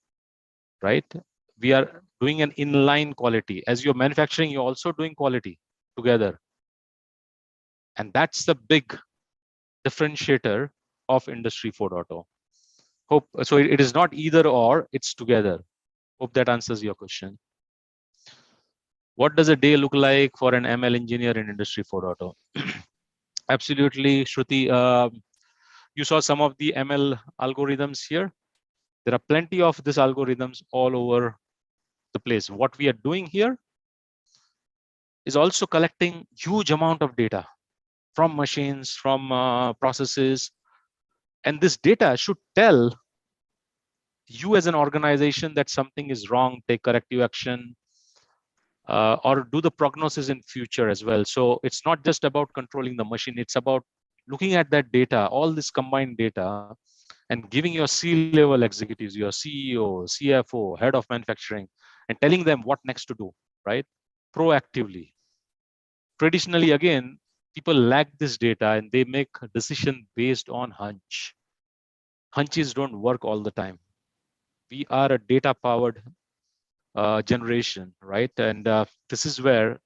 right? We are doing an inline quality. As you're manufacturing, you're also doing quality together. And that's the big differentiator of Industry 4.0. Hope so. It is not either or, it's together. Hope that answers your question. What does a day look like for an ML engineer in Industry 4.0? Absolutely, Shruti. You saw some of the ML algorithms here. There are plenty of these algorithms all over the place. What we are doing here is also collecting huge amount of data from machines, from processes. And this data should tell you as an organization that something is wrong, take corrective action, or do the prognosis in future as well. So it's not just about controlling the machine, it's about looking at that data, all this combined data, and giving your C-level executives, your CEO, CFO, head of manufacturing, and telling them what next to do, right? Proactively. Traditionally, again, people lack this data and they make a decision based on hunch. Hunches don't work all the time. We are a data-powered generation, right? And this is where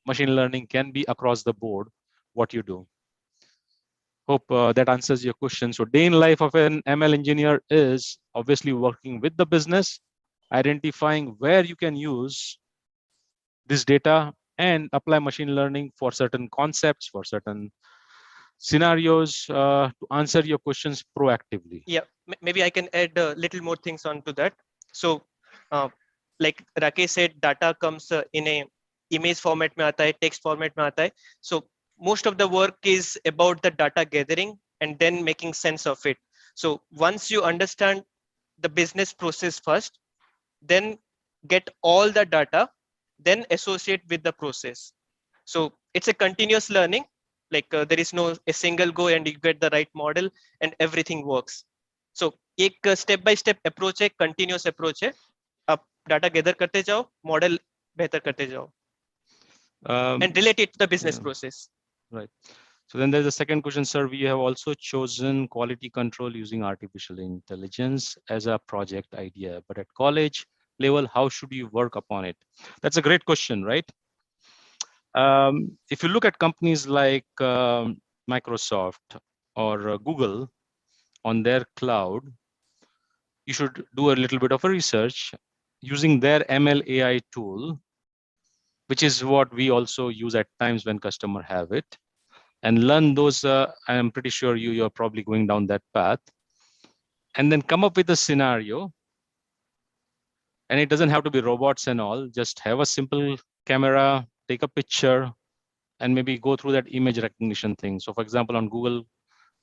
machine learning can be across the board what you do. Hope that answers your question. So day in life of an ML engineer is obviously working with the business, identifying where you can use this data and apply machine learning for certain concepts, for certain scenarios to answer your questions proactively. Yeah, maybe I can add a little more things onto that. So like Rakesh said, data comes in a image format mein aata hai, text format mein aata hai. So most of the work is about the data gathering and then making sense of it. So once you understand the business process first, then get all the data, then associate with the process. So it's a continuous learning. Like there is no a single go and you get the right model and everything works. So एक step by step approach है, continuous approach है. आप data gather करते जाओ, model बेहतर करते जाओ, and relate it to the business process. Right. So then there's a second question, sir. We have also chosen quality control using artificial intelligence as a project idea, but at college level, how should you work upon it? That's a great question, right? If you look at companies like Microsoft or Google on their cloud, you should do a little bit of a research using their ML AI tool, which is what we also use at times when customer have it, and learn those. I'm pretty sure you're probably going down that path, and then come up with a scenario. And it doesn't have to be robots and all, just have a simple camera, take a picture, and maybe go through that image recognition thing. So for example, on Google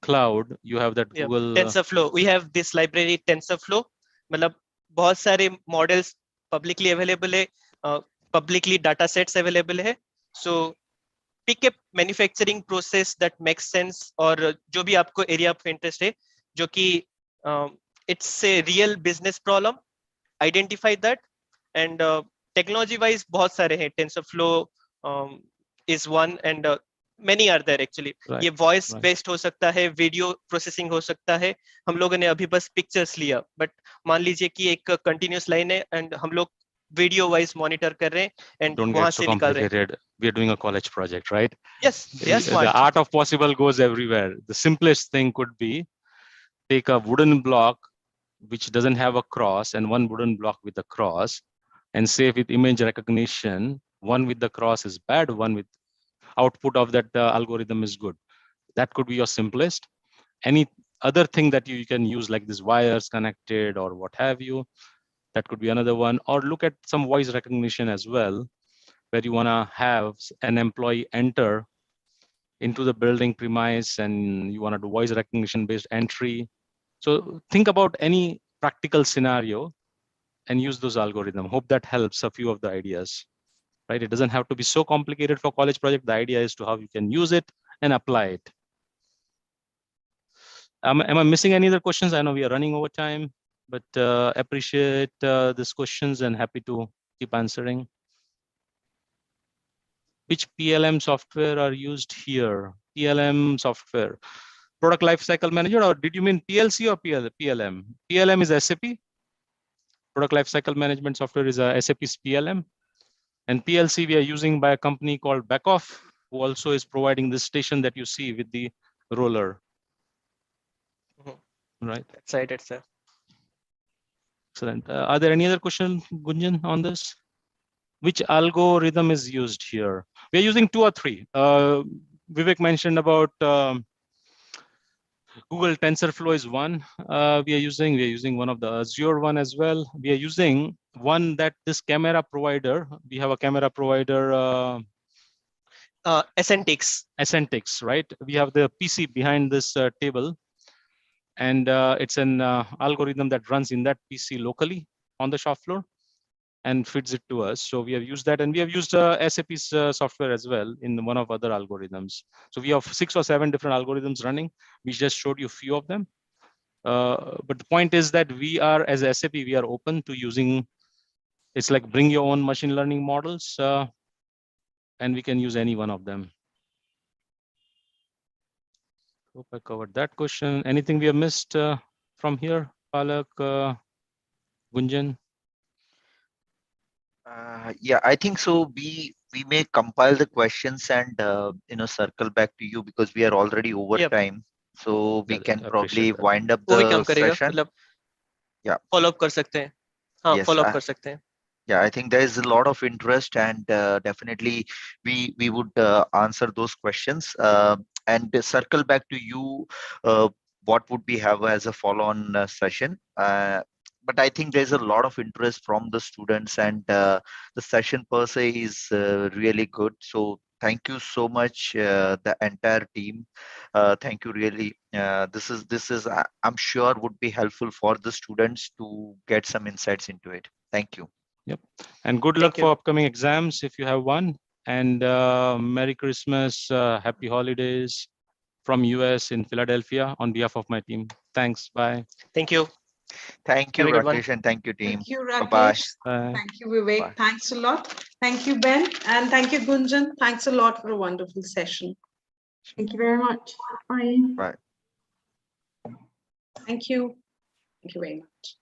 Cloud, you have that Google TensorFlow. We have this library TensorFlow. मतलब बहुत सारे models publicly available है, publicly data sets available है. So pick a manufacturing process that makes sense, और जो भी आपको area of interest है, जो कि it's a real business problem. Identify that, and technology wise बहुत सारे हैं. TensorFlow is one, and many are there actually. ये voice based हो सकता है, video processing हो सकता है. हम लोगों ने अभी बस pictures लिया, but मान लीजिए कि एक continuous line है and हम लोग video wise monitor कर रहे हैं and वहां से निकाल रहे हैं. We are doing a college project, right? Yes, they are smart. The art of possible goes everywhere. The simplest thing could be take a wooden block which doesn't have a cross and one wooden block with a cross, and say with image recognition, one with the cross is bad, one with output of that algorithm is good. That could be your simplest. Any other thing that you can use, like these wires connected or what have you, that could be another one. Or look at some voice recognition as well, where you want to have an employee enter into the building premise and you want to do voice recognition based entry. So think about any practical scenario and use those algorithms. Hope that helps a few of the ideas, right? It doesn't have to be so complicated for college project. The idea is to how you can use it and apply it. Am I missing any other questions? I know we are running over time, but appreciate these questions and happy to keep answering. Which PLM software are used here? PLM software. Product Lifecycle Manager, or did you mean PLC or PLM? PLM is SAP. product lifecycle management software is SAP's PLM. And PLC we are using by a company called Backoff, who also is providing this station that you see with the roller. Right. Excited, sir. Excellent. Are there any other questions, Gunjan, on this? Which algorithm is used here? We're using 2 or 3. Vivek mentioned about Google TensorFlow is one. We are using one of the Azure one as well. We are using one that this camera provider. We have a camera provider. Essentix, right? We have the PC behind this table, and it's an algorithm that runs in that PC locally on the shop floor and feeds it to us. So we have used that, and we have used SAP's software as well in one of other algorithms. So we have 6 or 7 different algorithms running. We just showed you a few of them. But the point is that we are, as SAP, we are open to using, it's like bring your own machine learning models, and we can use any one of them. Hope I covered that question. Anything we have missed from here, Palak, Gunjan? Yeah, I think so. We may compile the questions and circle back to you because we are already over time. So we can probably wind up the session. Yeah. Follow up कर सकते हैं. हाँ, yes, follow up कर सकते हैं. Yeah, I think there is a lot of interest, and definitely we would answer those questions and circle back to you. What would we have as a follow-on session? But I think there's a lot of interest from the students, and the session per se is really good. So thank you so much, the entire team. Thank you, really. This is I'm sure would be helpful for the students to get some insights into it. Thank you. Yep. And good luck for upcoming exams if you have one. And Merry Christmas, Happy Holidays from US in Philadelphia on behalf of my team. Thanks. Bye. Thank you. Thank you, Rakesh, and thank you, team. Thank you, Rakesh. Bye-bye. Thank you, Vivek. Bye. Thanks a lot. Thank you, Ben. And thank you, Gunjan. Thanks a lot for a wonderful session. Thank you very much. Bye. Bye. Thank you. Thank you very much.